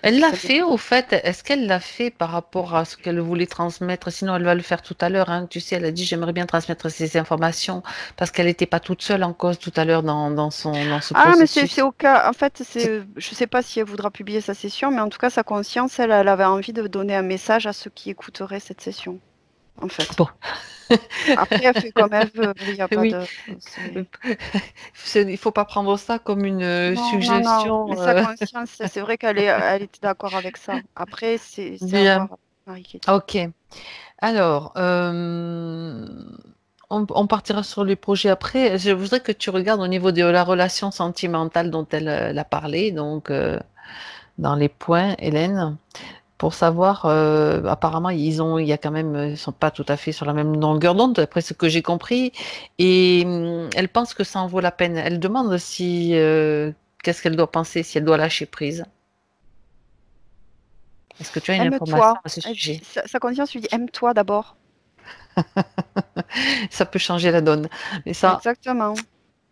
Elle l'a Ça fait, au fait, est-ce qu'elle l'a fait par rapport à ce qu'elle voulait transmettre? Sinon, elle va le faire tout à l'heure, hein. Tu sais, elle a dit, j'aimerais bien transmettre ces informations parce qu'elle n'était pas toute seule en cause tout à l'heure dans ce Ah, mais c'est processus. au cas. En fait, C'est- je sais pas si elle voudra publier sa session, mais en tout cas, sa conscience, elle avait envie de donner un message à ceux qui écouteraient cette session, en fait. Bon, Après, elle fait comme elle veut. Il n'y a pas oui, de. c'est- il faut pas prendre ça comme une Non, non, non. Mais suggestion. sa conscience, c'est vrai elle était d'accord avec ça. Après, c'est à Bien, voir, Marie-Katie. ok. Alors, on partira sur les projets après. Je voudrais que tu regardes au niveau de la relation sentimentale dont elle a parlé, donc dans les points, Hélène, pour savoir, apparemment, il y a quand même, ils sont pas tout à fait sur la même longueur d'onde, d'après ce que j'ai compris, et elle pense que ça en vaut la peine. Elle demande si, qu'est-ce qu'elle doit penser, si elle doit lâcher prise. Est-ce que tu as une information Aime-toi. à ce sujet? Sa conscience lui dit aime-toi d'abord. Ça peut changer la donne. Mais ça, Exactement.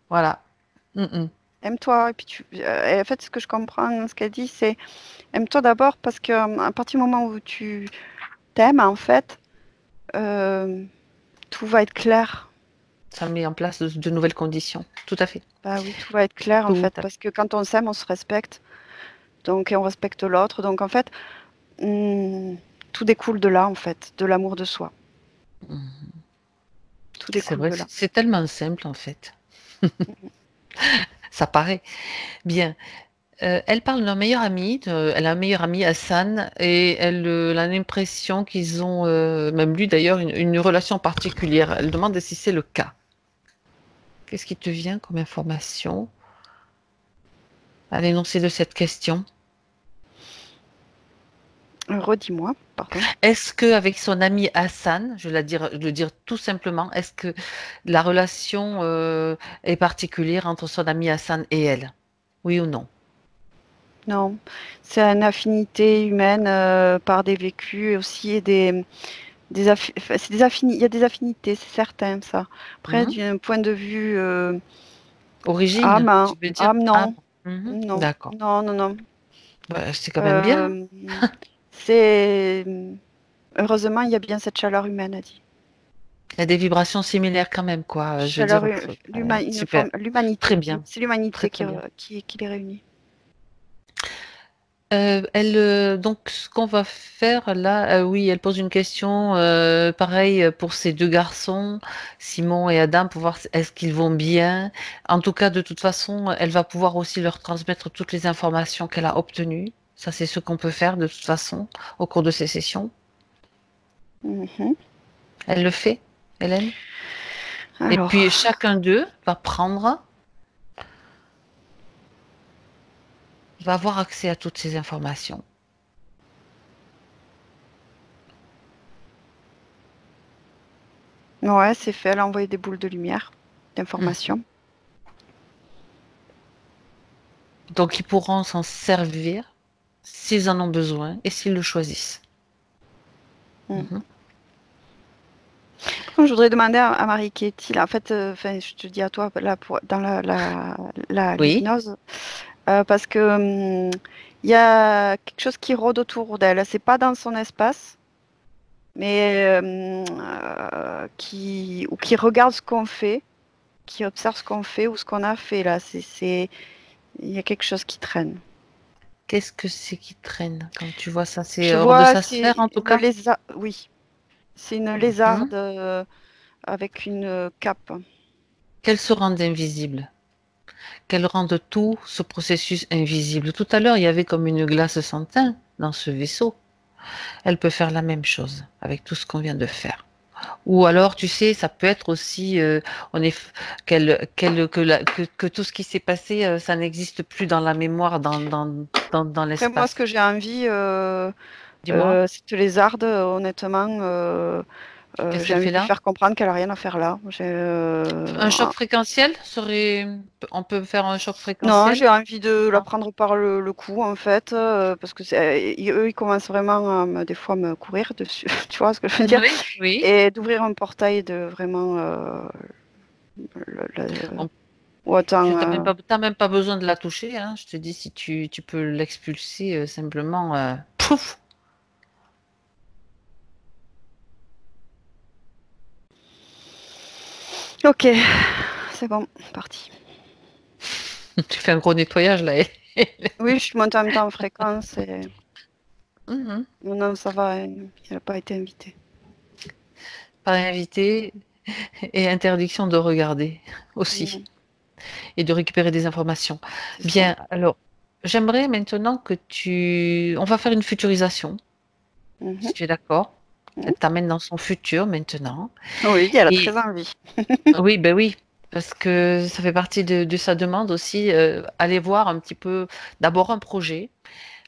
voilà. Mm, mm. Aime-toi. Et puis et en fait, ce que je comprends dans ce qu'elle dit, c'est aime-toi d'abord parce que à partir du moment où tu t'aimes, en fait, euh, tout va être clair. Ça met en place de nouvelles conditions. Tout à fait. Bah oui, tout va être clair en Tout fait, à parce que quand on s'aime, on se respecte, donc et on respecte l'autre. Donc en fait, hmm, tout découle de là en fait, de l'amour de soi. fait. Mm. Tout C'est découle vrai, de là. c'est tellement simple en fait. Ça paraît bien. Elle parle d'un meilleur ami. Elle a un meilleur ami, Hassan, et elle a l'impression qu'ils ont, même lui d'ailleurs, une relation particulière. Elle demande si c'est le cas. Qu'est-ce qui te vient comme information à l'énoncé de cette question? Redis-moi, pardon. Est-ce que avec son ami Hassan, je vais le dire tout simplement, est-ce que la relation est particulière entre son ami Hassan et elle? Oui ou non? Non, c'est une affinité humaine par des vécus et aussi et enfin, il y a des affinités, c'est certain ça. Après, Mhm. d'un point de vue Origine, âme, hein, tu veux dire? âme, Ah, non, mhm. non, D'accord. non, non, non. Bah, c'est quand même bien. Euh, c'est heureusement, il y a bien cette chaleur humaine, a dit. Il y a des vibrations similaires quand même, quoi. Je veux Chaleur, dire, une super. forme, Très l'humanité. bien. C'est Très, l'humanité très bien. qui les réunit. Donc, ce qu'on va faire là, oui, elle pose une question, pareil pour ces deux garçons, Simon et Adam, pour voir est-ce qu'ils vont bien. En tout cas, de toute façon, elle va pouvoir aussi leur transmettre toutes les informations qu'elle a obtenues. Ça, c'est ce qu'on peut faire de toute façon au cours de ces sessions. Mhm. Elle le fait, Hélène. Et puis, Alors, chacun d'eux va avoir accès à toutes ces informations. ouais, c'est fait. Elle a envoyé des boules de lumière, d'information. Donc, ils pourront s'en servir s'ils en ont besoin et s'ils le choisissent. Mm. Mhm. Je voudrais demander à Marie-Katie, là, en fait, enfin, je te dis à toi, là, dans Oui. l'hypnose, parce que il y a quelque chose qui rôde autour d'elle. C'est pas dans son espace, mais ou qui regarde ce qu'on fait, qui observe ce qu'on fait ou ce qu'on a fait là. Il y a quelque chose qui traîne. Qu'est-ce que c'est qui traîne quand tu vois ça? C'est Je hors de vois, sa c'est sphère en tout une cas? lézard, oui, c'est une Mhm. lézarde avec une cape. Qu'elle se rende invisible, qu'elle rende tout ce processus invisible. Tout à l'heure, il y avait comme une glace sans teint dans ce vaisseau. Elle peut faire la même chose avec tout ce qu'on vient de faire. Ou alors, tu sais, ça peut être aussi, on est, que tout ce qui s'est passé, ça n'existe plus dans la mémoire, dans Après, moi, ce l'espace. que j'ai envie, Dis-moi, cette lézarde, honnêtement, qu'est-ce j'ai qu'elle envie fait de lui là? faire comprendre qu'elle n'a rien à faire là. Un choc fréquentiel serait, on peut faire un choc Non, fréquentiel? j'ai envie de la Non. prendre par le cou, en fait, parce que eux, ils commencent vraiment des fois, à me courir dessus, tu vois ce que je veux dire, Oui, oui. et d'ouvrir un portail de vraiment, Ou attends, T'as même pas besoin de la toucher, hein. Je te dis si tu peux l'expulser simplement. Pouf. ok, c'est bon, parti. Tu fais un gros nettoyage là. Oui, je suis montée en même temps en fréquence et Mhm. non, ça va, il n'a pas été invité. Pas invité et interdiction de regarder aussi Mhm, et de récupérer des informations. c'est ça. Bien, alors j'aimerais maintenant que on va faire une futurisation, Mhm, si tu es d'accord. mhm. Elle t'amène dans son futur maintenant. Oui, elle a Et très envie. oui, ben oui, parce que ça fait partie de sa demande aussi, aller voir un petit peu, d'abord un projet,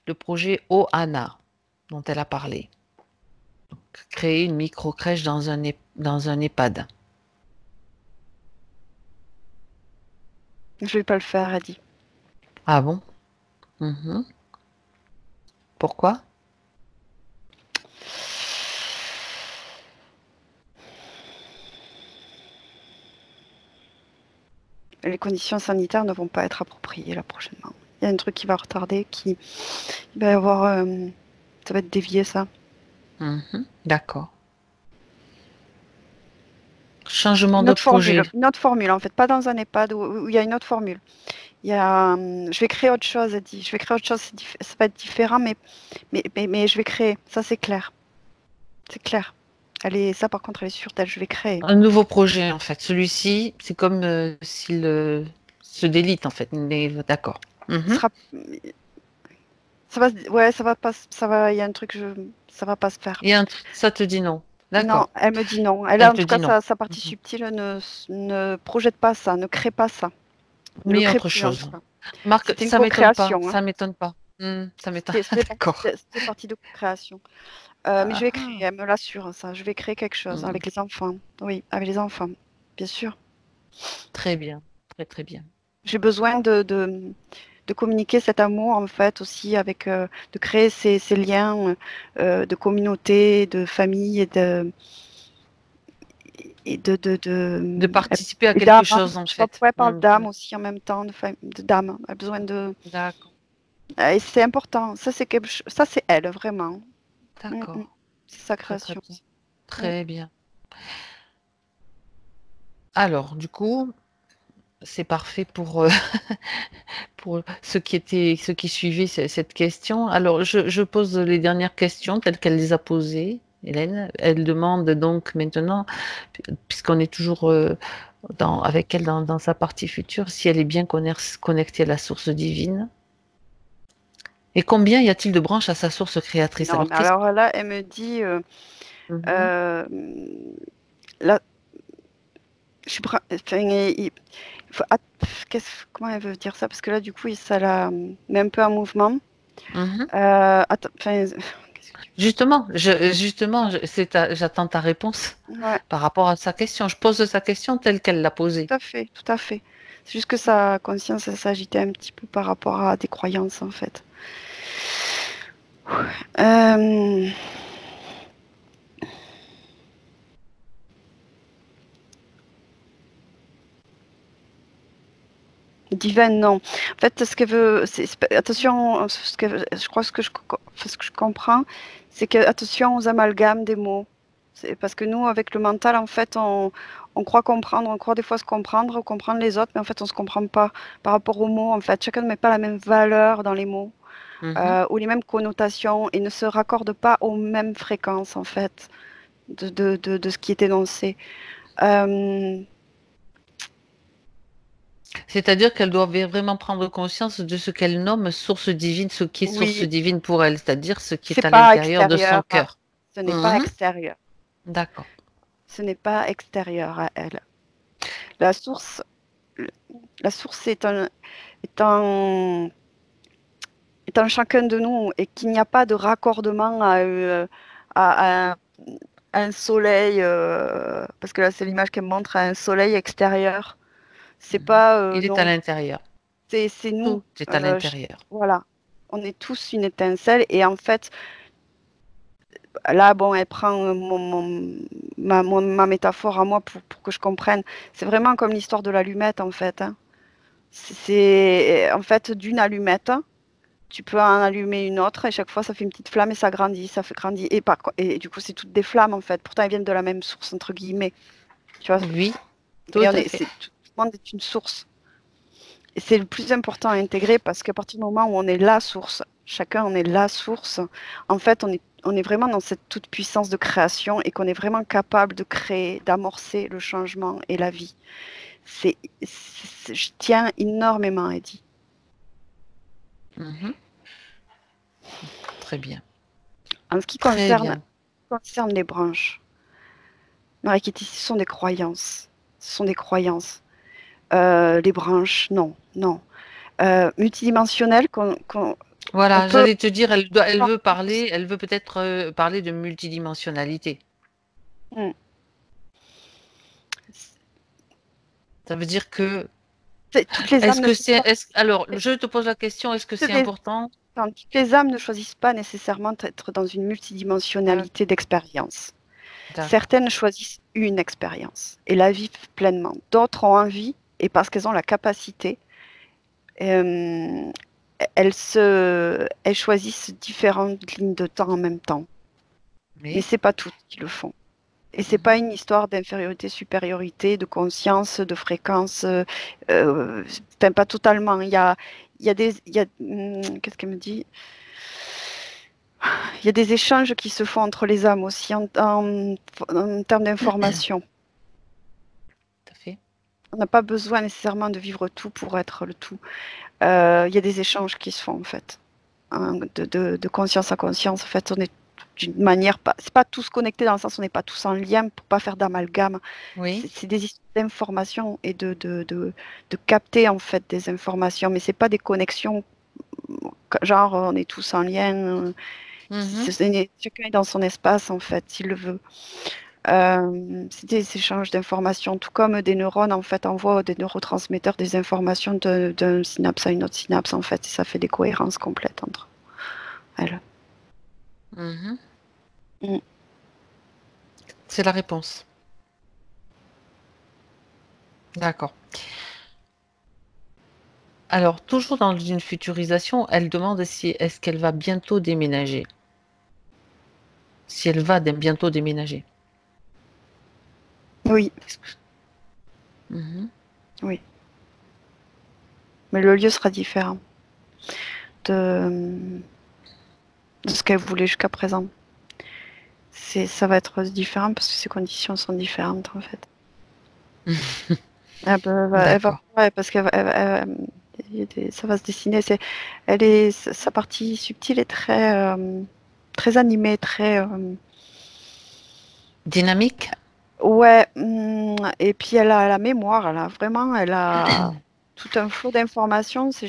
le projet Ohana, dont elle a parlé. Créer une micro-crèche dans un EHPAD. Je vais pas le faire, elle dit. Ah bon? Mhm. Pourquoi? Les conditions sanitaires ne vont pas être appropriées là prochainement. Il y a un truc qui va retarder, il va y avoir, ça va être dévié ça. Mhm. D'accord. Changement de projet. Une autre formule en fait, pas dans un EHPAD où il y a une autre formule. Il y a, je vais créer autre chose, elle dit. Je vais créer autre chose, ça va être différent, mais je vais créer. Ça c'est clair, c'est clair. Ça par contre, elle est sûre d'elle. Je vais créer. Un nouveau projet, en fait. Celui-ci, c'est comme s'il se délite, en fait. Mais d'accord. Ce Mhm. sera, ouais, ça va pas, ça va. Il y a un truc, ça va pas se faire. Et ça te dit non. Non, D'accord. elle me dit non. Elle a Elle en te tout cas dit non. sa partie Mhm. subtile ne projette pas ça, ne crée pas ça. Ne le Mais crée autre plus en tout chose. cas. Marc, C'était une ça m'étonne pas. co-création, hein. Ça m'étonne pas. Ça m'étonne. D'accord. C'était partie de co-création. Mais je vais créer, Ah. elle me l'assure, ça. Je vais créer quelque chose Mhm. avec les enfants. Oui, avec les enfants, bien sûr. Très bien. Très, très bien. J'ai besoin de communiquer cet amour, en fait, aussi avec, de créer ces liens de communauté, de famille De participer à et quelque d'âme, hein. chose, en Je sais pas fait. pourquoi elle parle Mhm. d'âme aussi en même temps, de d'âme. Elle a besoin de. D'accord. Et c'est important. Ça, ça, c'est elle, vraiment. Mm, mm. D'accord. C'est sa Très, très création. bien. Mm. Très bien. Alors, du coup, c'est parfait pour ceux qui suivaient cette question. Alors, je pose les dernières questions telles qu'elle les a posées, Hélène. Elle demande donc maintenant, puisqu'on est toujours avec elle dans sa partie future, si elle est bien connectée à la source divine. Et combien y a-t-il de branches à sa source créatrice? Non, Alors, mais qu'est-ce alors là, elle me dit, Mhm. euh, là, je suis, enfin, comment elle veut dire ça? Parce que là, du coup, ça la met un peu en mouvement. Mhm. Attends, enfin, qu'est-ce que tu Justement, j'attends ta réponse veux? Ouais, par rapport à sa question. Je pose sa question telle qu'elle l'a posée. tout à fait, tout à fait. C'est juste que sa conscience, elle s'agitait un petit peu par rapport à des croyances, en fait. Euh, Divine, non. En fait, ce qu'elle veut, attention, je crois ce que je comprends, c'est que attention aux amalgames des mots. C'est parce que nous, avec le mental, en fait, on croit comprendre, on croit des fois se comprendre, comprendre les autres, mais en fait, on se comprend pas par rapport aux mots. En fait, chacun ne met pas la même valeur dans les mots Mhm. ou les mêmes connotations et ne se raccorde pas aux mêmes fréquences, en fait, de ce qui est énoncé. Euh, C'est-à-dire qu'elle doit vraiment prendre conscience de ce qu'elle nomme source divine, ce qui est source oui, divine pour elle, c'est-à-dire ce qui est c'est à pas l'intérieur de son extérieur, cœur. ce n'est pas Mhm. extérieur. D'accord. Ce n'est pas extérieur à elle. La source, la source est en chacun de nous et qu'il n'y a pas de raccordement à un soleil, parce que là c'est l'image qu'elle me montre, à un soleil extérieur. C'est Mhm. pas, Il est à non, l'intérieur. c'est nous. Tout est à euh, ch- l'intérieur. voilà, on est tous une étincelle et en fait, là, bon, elle prend ma métaphore à moi pour que je comprenne. C'est vraiment comme l'histoire de l'allumette, en fait, hein. C'est en fait d'une allumette. Tu peux en allumer une autre et chaque fois ça fait une petite flamme et ça grandit, ça fait grandir. Et du coup, c'est toutes des flammes en fait. Pourtant, elles viennent de la même source, entre guillemets. Tu vois, Oui, tout et à fait. tout le monde est une source. Et c'est le plus important à intégrer parce qu'à partir du moment où on est la source, chacun on est la source, en fait, on est vraiment dans cette toute puissance de création et qu'on est vraiment capable de créer, d'amorcer le changement et la vie. Je tiens énormément à Eddie. Mhm. Très bien. En ce qui Très bien. concerne les branches, Marie-Kitty, ce sont des croyances. Ce sont des croyances. Les branches, non, non. Multidimensionnel, on Voilà, peut. j'allais te dire, elle veut parler, elle veut peut-être parler de multidimensionnalité. Hmm. Ça veut dire que, Toutes les âmes ne choisissent pas. alors, je te pose la question, est-ce que toutes c'est les, important? enfin, toutes les âmes ne choisissent pas nécessairement d'être dans une multidimensionnalité d'expérience. D'accord. Certaines choisissent une expérience et la vivent pleinement. D'autres ont envie et parce qu'elles ont la capacité, euh, elles choisissent différentes lignes de temps en même temps. Mais Oui. c'est pas toutes qui le font. Et c'est pas Mhm. une histoire d'infériorité, supériorité, de conscience, de fréquence. Enfin, pas totalement. Il y a qu'est-ce qu'elle me dit? Il y a des échanges qui se font entre les âmes aussi en termes d'information. Tout à fait. On n'a pas besoin nécessairement de vivre tout pour être le tout. Il y a des échanges qui se font en fait, hein, de conscience à conscience. En fait, on est d'une manière pas, c'est pas tous connectés dans le sens où on n'est pas tous en lien pour pas faire d'amalgame. Oui. C'est des histoires d'informations et de capter en fait des informations, mais c'est pas des connexions genre on est tous en lien. Mhm. Chacun est dans son espace en fait, s'il le veut. C'est des échanges d'informations, tout comme des neurones en fait envoient des neurotransmetteurs des informations d'un synapse à une autre synapse en fait, et ça fait des cohérences complètes entre elles. Mhm. Mm. C'est la réponse. D'accord. Alors, toujours dans une futurisation, elle demande si est-ce qu'elle va bientôt déménager. Si elle va bientôt déménager. Oui, Qu'est-ce que- Mhm. oui, mais le lieu sera différent de, de ce qu'elle voulait jusqu'à présent. Ça va être différent parce que ses conditions sont différentes en fait. Elle va D'accord. ouais, parce que ça va se dessiner. Sa partie subtile est très animée, très. Dynamique? Ouais, et puis elle a la mémoire, elle a tout un flot d'informations. C'est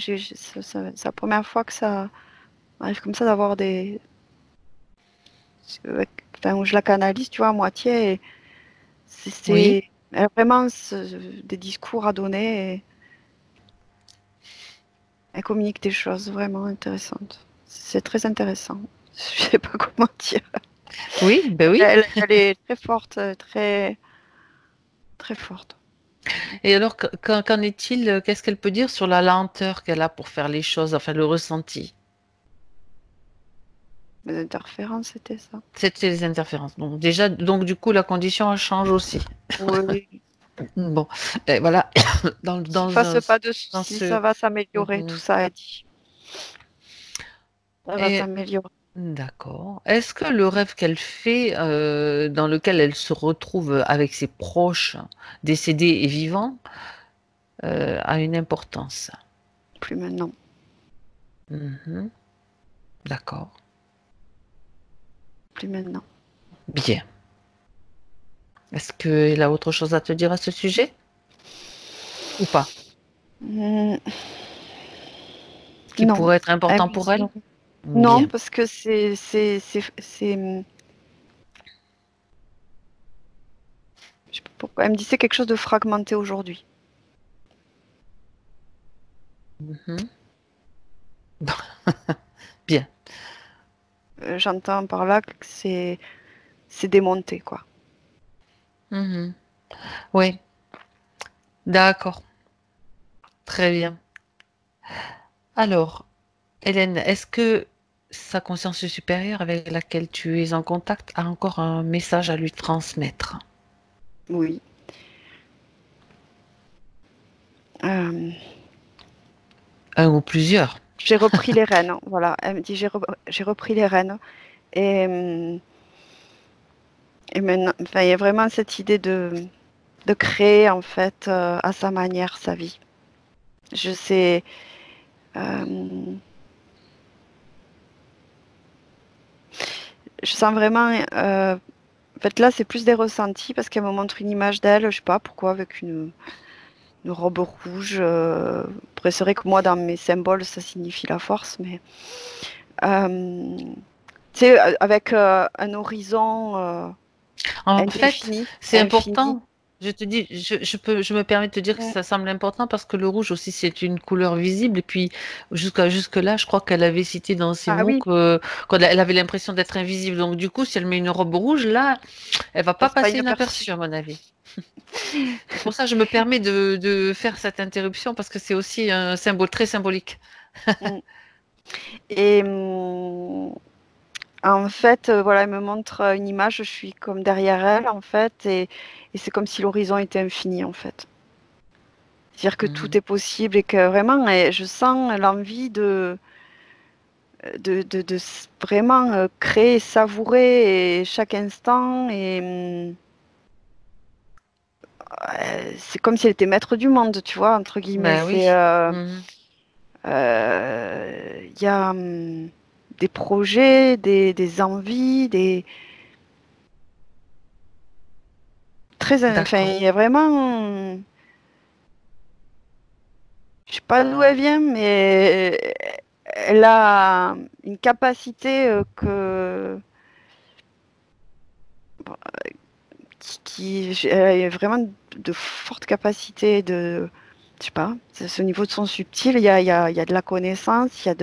la première fois que ça arrive comme ça d'avoir enfin, où je la canalise, tu vois, à moitié. Et Oui. elle a vraiment des discours à donner. Et elle communique des choses vraiment intéressantes. C'est très intéressant. Je sais pas comment dire. Oui, ben oui. Elle est très forte, très, très forte. Et alors, qu'en est-il? Qu'est-ce qu'elle peut dire sur la lenteur qu'elle a pour faire les choses, enfin le ressenti? Les interférences, c'était ça. C'était les interférences. Donc déjà, donc du coup, la condition elle change aussi. Oui. Bon, voilà. Dans, Se dans fasse un, pas de dans soucis, ce. ça va s'améliorer, tout Mhm. ça, elle dit. Ça va Et s'améliorer. d'accord. Est-ce que le rêve qu'elle fait, dans lequel elle se retrouve avec ses proches décédés et vivants, a une importance? Plus maintenant. Mhm. D'accord. Plus maintenant. Bien. Est-ce qu'elle a autre chose à te dire à ce sujet ou pas? Hmm, Qui non. pourrait être important pour elle? Invision. Non, Bien. parce que je sais pas pourquoi. Elle me dit c'est quelque chose de fragmenté aujourd'hui. Mhm. Bien. J'entends par là que c'est démonté, quoi. Mhm. Oui, d'accord. Très bien. Alors, Hélène, est-ce que sa conscience supérieure avec laquelle tu es en contact a encore un message à lui transmettre? Oui. Euh, Un ou plusieurs? j'ai repris les rênes. Voilà, elle me dit j'ai repris les rênes. Et maintenant, enfin, il y a vraiment cette idée de créer en fait à sa manière sa vie. Je sais. euh, je sens vraiment. En fait, là, c'est plus des ressentis parce qu'elle me montre une image d'elle, je sais pas pourquoi, avec une robe rouge. Après, c'est vrai que moi, dans mes symboles, ça signifie la force, mais euh, tu sais, avec un horizon En fait, indéfini, c'est infini. important. Je te dis, je me permets de te dire que Mm. ça semble important parce que le rouge aussi, c'est une couleur visible. Et puis, jusque-là, je crois qu'elle avait cité dans ses Ah mots oui, que, elle avait l'impression d'être invisible. Donc, du coup, si elle met une robe rouge, là, elle va ça pas sera passer inaperçu. inaperçue, à mon avis. C'est pour ça que je me permets de faire cette interruption parce que c'est aussi un symbole très symbolique. Mm. Et en fait, voilà, elle me montre une image, je suis comme derrière elle, en fait, et c'est comme si l'horizon était infini, en fait. C'est-à-dire que tout Mhm. est possible et que vraiment, je sens l'envie vraiment créer, savourer chaque instant. Et c'est comme si elle était maître du monde, tu vois, entre guillemets. Ben C'est, oui. Mhm. il y a des projets, des envies, enfin, D'accord. il y a vraiment, je sais pas d'où elle vient, mais elle a une capacité elle a vraiment de fortes capacités je sais pas, c'est ce niveau de son subtil, il y a de la connaissance, il y a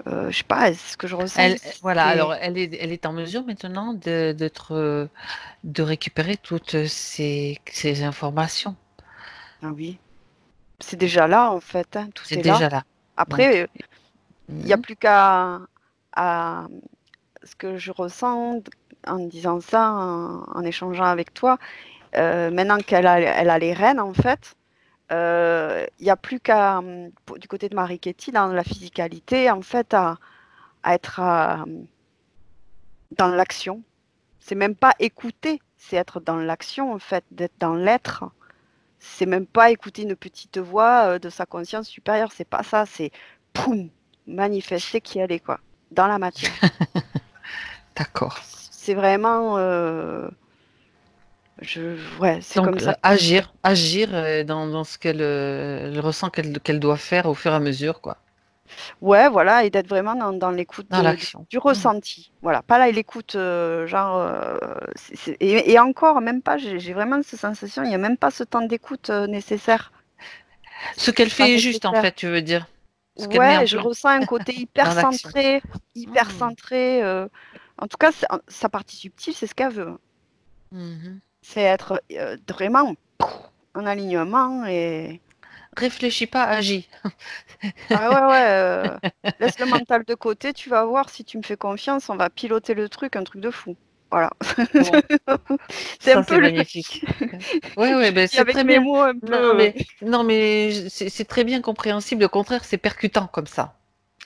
je sais pas, ce que je ressens, Voilà. Alors, c'est, elle est en mesure maintenant de récupérer toutes ces informations. ah oui, c'est déjà là en fait, hein, tout C'est est là. déjà là. Donc, Après, il n'y a mhm. plus à ce que je ressens en disant ça, en échangeant avec toi. Maintenant elle a les rênes en fait. Il n'y a plus du côté de Marie-Ketty, dans la physicalité, en fait, à être dans l'action. C'est même pas écouter, c'est être dans l'action, en fait, d'être dans l'être. C'est même pas écouter une petite voix de sa conscience supérieure, c'est pas ça, c'est poum, manifester qui elle est, quoi, dans la matière. D'accord. C'est vraiment, ouais, c'est Donc, comme ça. agir dans ce qu'elle ressent qu'elle doit faire au fur et à mesure, quoi, Ouais, voilà, et d'être vraiment dans l'écoute dans l'action. du Mhm. ressenti. Voilà, pas là, l'écoute, genre, et encore, même pas, j'ai vraiment cette sensation, il n'y a même pas ce temps d'écoute nécessaire. Ce qu'elle C'est pas fait est juste, en nécessaire. fait, tu veux dire. Ce qu'elle met Ouais, en je place ressens un côté dans l'action. hyper Mhm. centré. En tout cas, sa partie subtile, c'est ce qu'elle veut, hein. Mhm. C'est être vraiment en alignement et. Réfléchis pas, agis. Ah ouais, ouais, laisse le mental de côté, tu vas voir si tu me fais confiance, on va piloter le truc, un truc de fou. Voilà. Bon, C'est un ça c'est peu le. magnifique. Ouais, ouais, Je ben dis c'est avec très mes bien. mots un Non, peu. mais c'est très bien compréhensible. Au contraire, c'est percutant comme ça.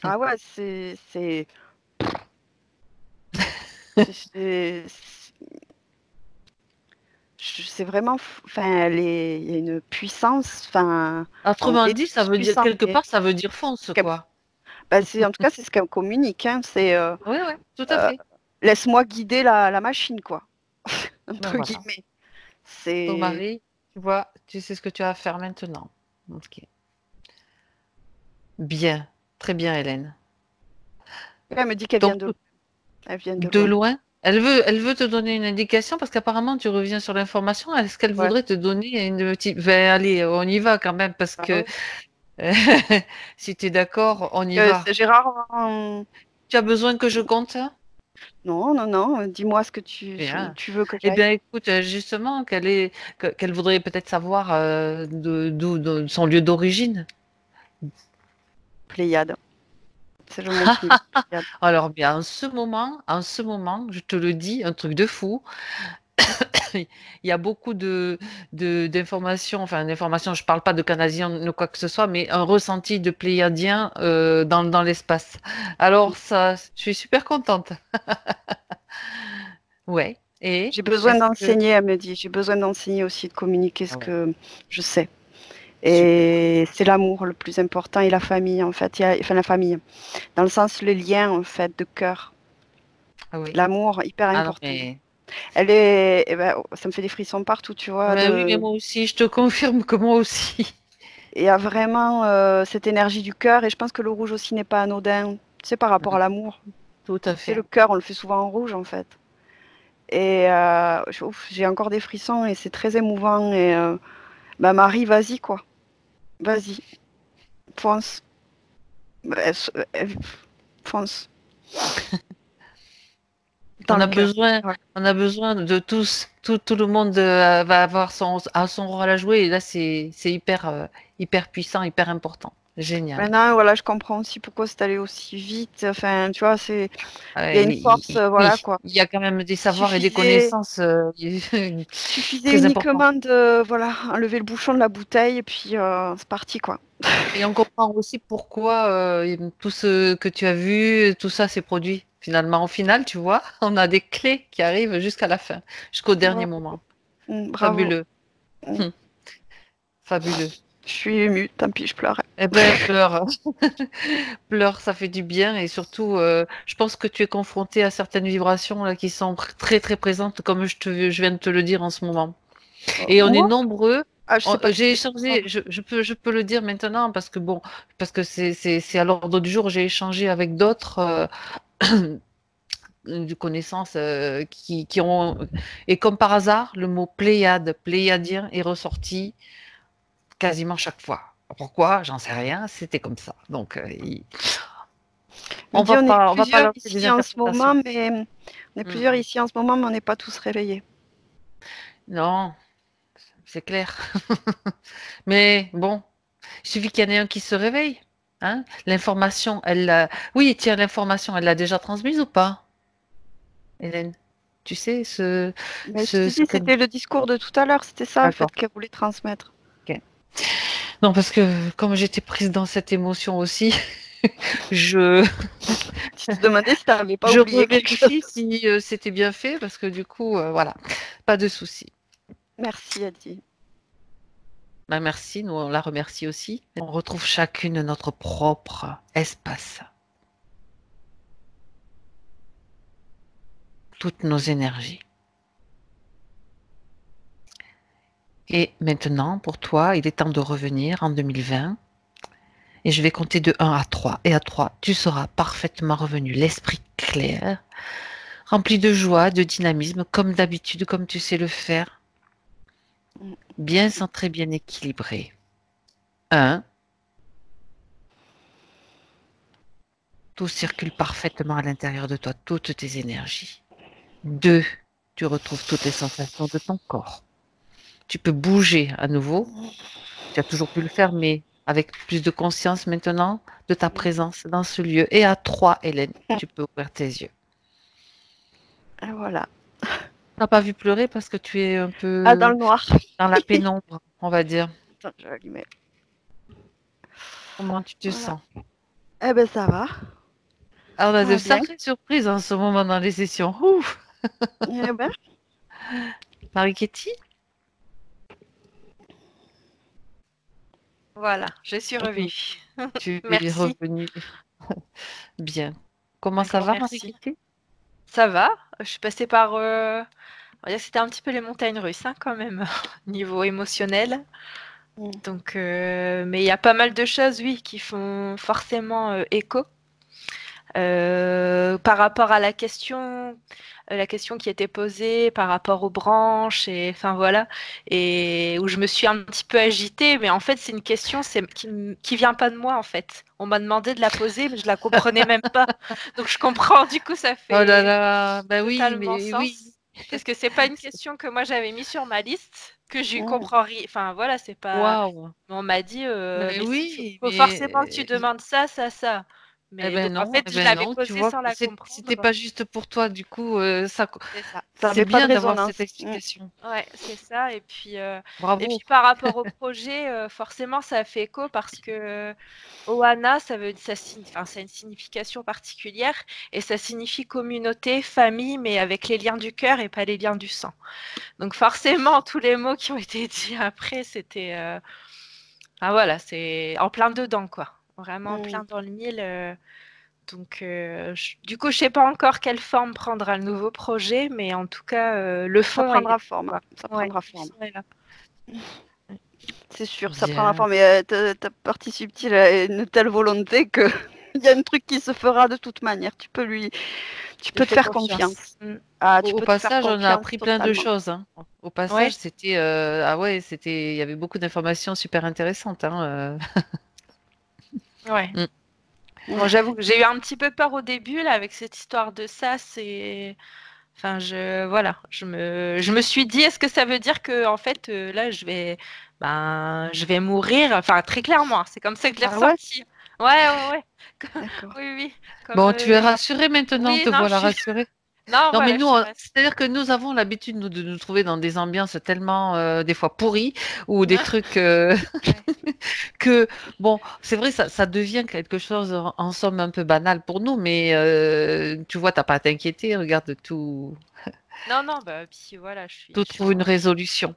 Ah ouais, c'est c'est vraiment. Enfin, il y a une puissance. Enfin, on Autrement est dit, ça tous veut dire puissants. quelque part, ça veut dire fonce, quoi. Bah, en tout cas, c'est ce qu'elle communique, hein, c'est Oui, oui, tout à euh, fait. laisse-moi guider la machine, quoi. Ben Entre voilà. guillemets. Ton C'est. mari, tu vois, tu sais ce que tu as à faire maintenant. Ok. Bien, très bien, Hélène. Elle me dit qu'elle vient Donc, elle vient de de loin. loin, elle veut te donner une indication parce qu'apparemment, tu reviens sur l'information. Est-ce qu'elle Ouais. voudrait te donner une petite... Ben, allez, on y va quand même parce Ah que ouais. si tu es d'accord, on y va. C'est Gérard. Tu as besoin que je compte? Non, non, non. Dis-moi ce que Bien. tu veux que Eh j'aille. bien, écoute, justement, qu'elle voudrait peut-être savoir d'où son lieu d'origine. Pléiade. C'est le mot qui me vient. Pléiade. Alors bien, en ce moment, je te le dis, un truc de fou. Il y a beaucoup d'informations, enfin d'informations, je ne parle pas de canadiens ou quoi que ce soit, mais un ressenti de pléiadien dans l'espace. Alors ça, je suis super contente. Ouais. Et J'ai besoin est-ce que d'enseigner, elle me dit. J'ai besoin d'enseigner aussi, de communiquer ce ah ouais, que je sais. super. Et c'est l'amour le plus important et la famille, en fait. Enfin, la famille. Dans le sens, le lien, en fait, de cœur. Ah oui. L'amour, hyper Ah non important. mais Elle est, eh ben, ça me fait des frissons partout, tu vois. oui, mais moi aussi, je te confirme que moi aussi. Il y a vraiment cette énergie du cœur et je pense que le rouge aussi n'est pas anodin. Tu sais, par rapport à l'amour. Tout à Tu sais, le fait. cœur, on le fait souvent en rouge, en fait. Et ouf, j'ai encore des frissons et c'est très émouvant. Et bah, Marie, vas-y, quoi. Vas-y, fonce. Fonce. Dans On le a cœur. besoin, Voilà. on a besoin de tous, tout le monde va avoir son rôle à jouer et là c'est hyper, hyper puissant, hyper important. Génial. Maintenant, voilà, je comprends aussi pourquoi c'est allé aussi vite. Enfin, tu vois, il y a Ouais, une force, voilà, oui, quoi. il y a quand même des Il savoirs et des suffisait, connaissances suffisait très importants. uniquement de, voilà, enlever le bouchon de la bouteille et puis c'est parti, quoi. Et on comprend aussi pourquoi tout ce que tu as vu, tout ça s'est produit finalement. Au final, tu vois, on a des clés qui arrivent jusqu'à la fin, jusqu'au dernier Bravo. moment. Bravo. Fabuleux. Mm. Fabuleux. Je suis émue, tant pis, je pleure. Eh ben, pleure. Pleure, ça fait du bien et surtout, je pense que tu es confronté à certaines vibrations là, qui sont très très présentes, comme je viens de te le dire en ce moment. Et on est Moi? nombreux. Ah, je sais pas qui J'ai c'est. échangé, je peux le dire maintenant parce que bon, parce que c'est à l'ordre du jour. J'ai échangé avec d'autres de connaissances qui ont et comme par hasard, le mot pléiade, pléiadien est ressorti quasiment chaque fois. Pourquoi? J'en sais rien. C'était comme ça. Donc, Me dit, on va pas lancer des interprétations. on est Mm, plusieurs mm. ici en ce moment, mais on n'est pas tous réveillés. Non, c'est clair. Mais bon, il suffit qu'il y en ait un qui se réveille. Hein? L'information, oui, tiens, l'information, elle l'a déjà transmise ou pas, Hélène? Tu sais, Mais je te ce dis, qu'elle... c'était le discours de tout à l'heure, c'était ça, en fait, D'accord. qu'elle voulait transmettre. Ok. Non, parce que comme j'étais prise dans cette émotion aussi, je, Tu te demandais si tu n'avais pas je oublié quelque chose. revérifie si c'était bien fait, parce que du coup, voilà, pas de souci. Merci, Adi. Ben, merci, nous on la remercie aussi. On retrouve chacune notre propre espace, toutes nos énergies. Et maintenant, pour toi, il est temps de revenir en 2020. Et je vais compter de 1 à 3. Et à 3, tu seras parfaitement revenu, l'esprit clair, rempli de joie, de dynamisme, comme d'habitude, comme tu sais le faire, bien Merci. centré, bien équilibré. 1, tout circule parfaitement à l'intérieur de toi, toutes tes énergies. 2, tu retrouves toutes les sensations de ton corps. Tu peux bouger à nouveau. Tu as toujours pu le faire, mais avec plus de conscience maintenant de ta présence dans ce lieu. Et à 3, Hélène, tu peux ouvrir tes yeux. Et voilà. Tu n'as pas vu pleurer parce que tu es un Ah, dans peu le noir. dans la pénombre, on va dire. Attends, je vais allumer. Comment tu te Voilà. sens? Eh ben, ça va. Alors, on a Ça de va bien. sacrées surprises en ce moment dans les sessions. Ouf, Eh ben, Marie-Kéty, Voilà, je suis mhm, revenue. tu es Merci, revenue bien. Comment un ça grand va, merci. Marie-Kéty? Ça va? Je suis passée par, on va dire que c'était un petit peu les montagnes russes, hein, quand même, niveau émotionnel. mm, Donc, mais il y a pas mal de choses, oui, qui font forcément écho. Par rapport à la question qui était posée par rapport aux branches, et enfin voilà, et où je me suis un petit peu agitée, mais en fait c'est une question qui vient pas de moi en fait. On m'a demandé de la poser, mais je la comprenais même pas. Donc je comprends, du coup ça Oh là fait là, ben oui, totalement mais oui. sens. Parce que c'est pas une question que moi j'avais mis sur ma liste, que je Mm. comprends rien. Enfin voilà, c'est pas. Waouh. On m'a dit, Mais mais si, oui, faut forcément que tu mais demandes ça, ça, ça. Mais donc en fait, eh je ben l'avais non, tu posée vois, sans la c'était comprendre. pas juste pour toi, du coup, C'est ça. Ça c'est n'avait pas de bien d'avoir résonance. cette explication. Ouais, c'est ça. Et Bravo. puis par rapport au projet, forcément, ça fait écho parce que Ohana, enfin, ça a une signification particulière et ça signifie communauté, famille, mais avec les liens du cœur et pas les liens du sang. Donc forcément, tous les mots qui ont été dits après, c'était, ah voilà, c'est en plein dedans, quoi. Vraiment en plein Mm. dans le mille. Donc, du coup, je sais pas encore quelle forme prendra le nouveau projet, mais en tout cas, le Ça fond est là, prendra forme. quoi. Ça Ouais, prendra le forme. fond est là. C'est sûr, ça prendra Bien. forme. Mais ta partie subtile a une telle volonté que il y a un truc qui se fera de toute manière. Tu Je peux te fais faire confiance. confiance. Mm. Ah, Au, tu au peux te faire passage, on a confiance appris plein de totalement. choses, hein. Au Ouais, passage, c'était ah ouais, il y avait beaucoup d'informations super intéressantes, hein. ouais. Mm. Bon, j'avoue que j'ai eu un petit peu peur au début, là, avec cette histoire de ça. Enfin, voilà, je me suis dit, est-ce que ça veut dire que, en fait, là, je vais mourir? Enfin, très clairement, hein, c'est comme ça que je l'ai Ah ouais? ressenti. Ouais, ouais, ouais. D'accord. Oui, oui. Comme, Bon, tu es rassurée maintenant, oui, te non, voilà rassurée. non, Non, mais voilà, je nous, suis restée. c'est-à-dire que nous avons l'habitude nous, de nous trouver dans des ambiances tellement, des fois pourries, ou des trucs Ouais. que, bon, c'est vrai, ça devient quelque chose en somme un peu banal pour nous, mais tu vois, t'as pas à t'inquiéter, regarde, Non, non, bah, puis voilà, tout je suis trouve une résolution.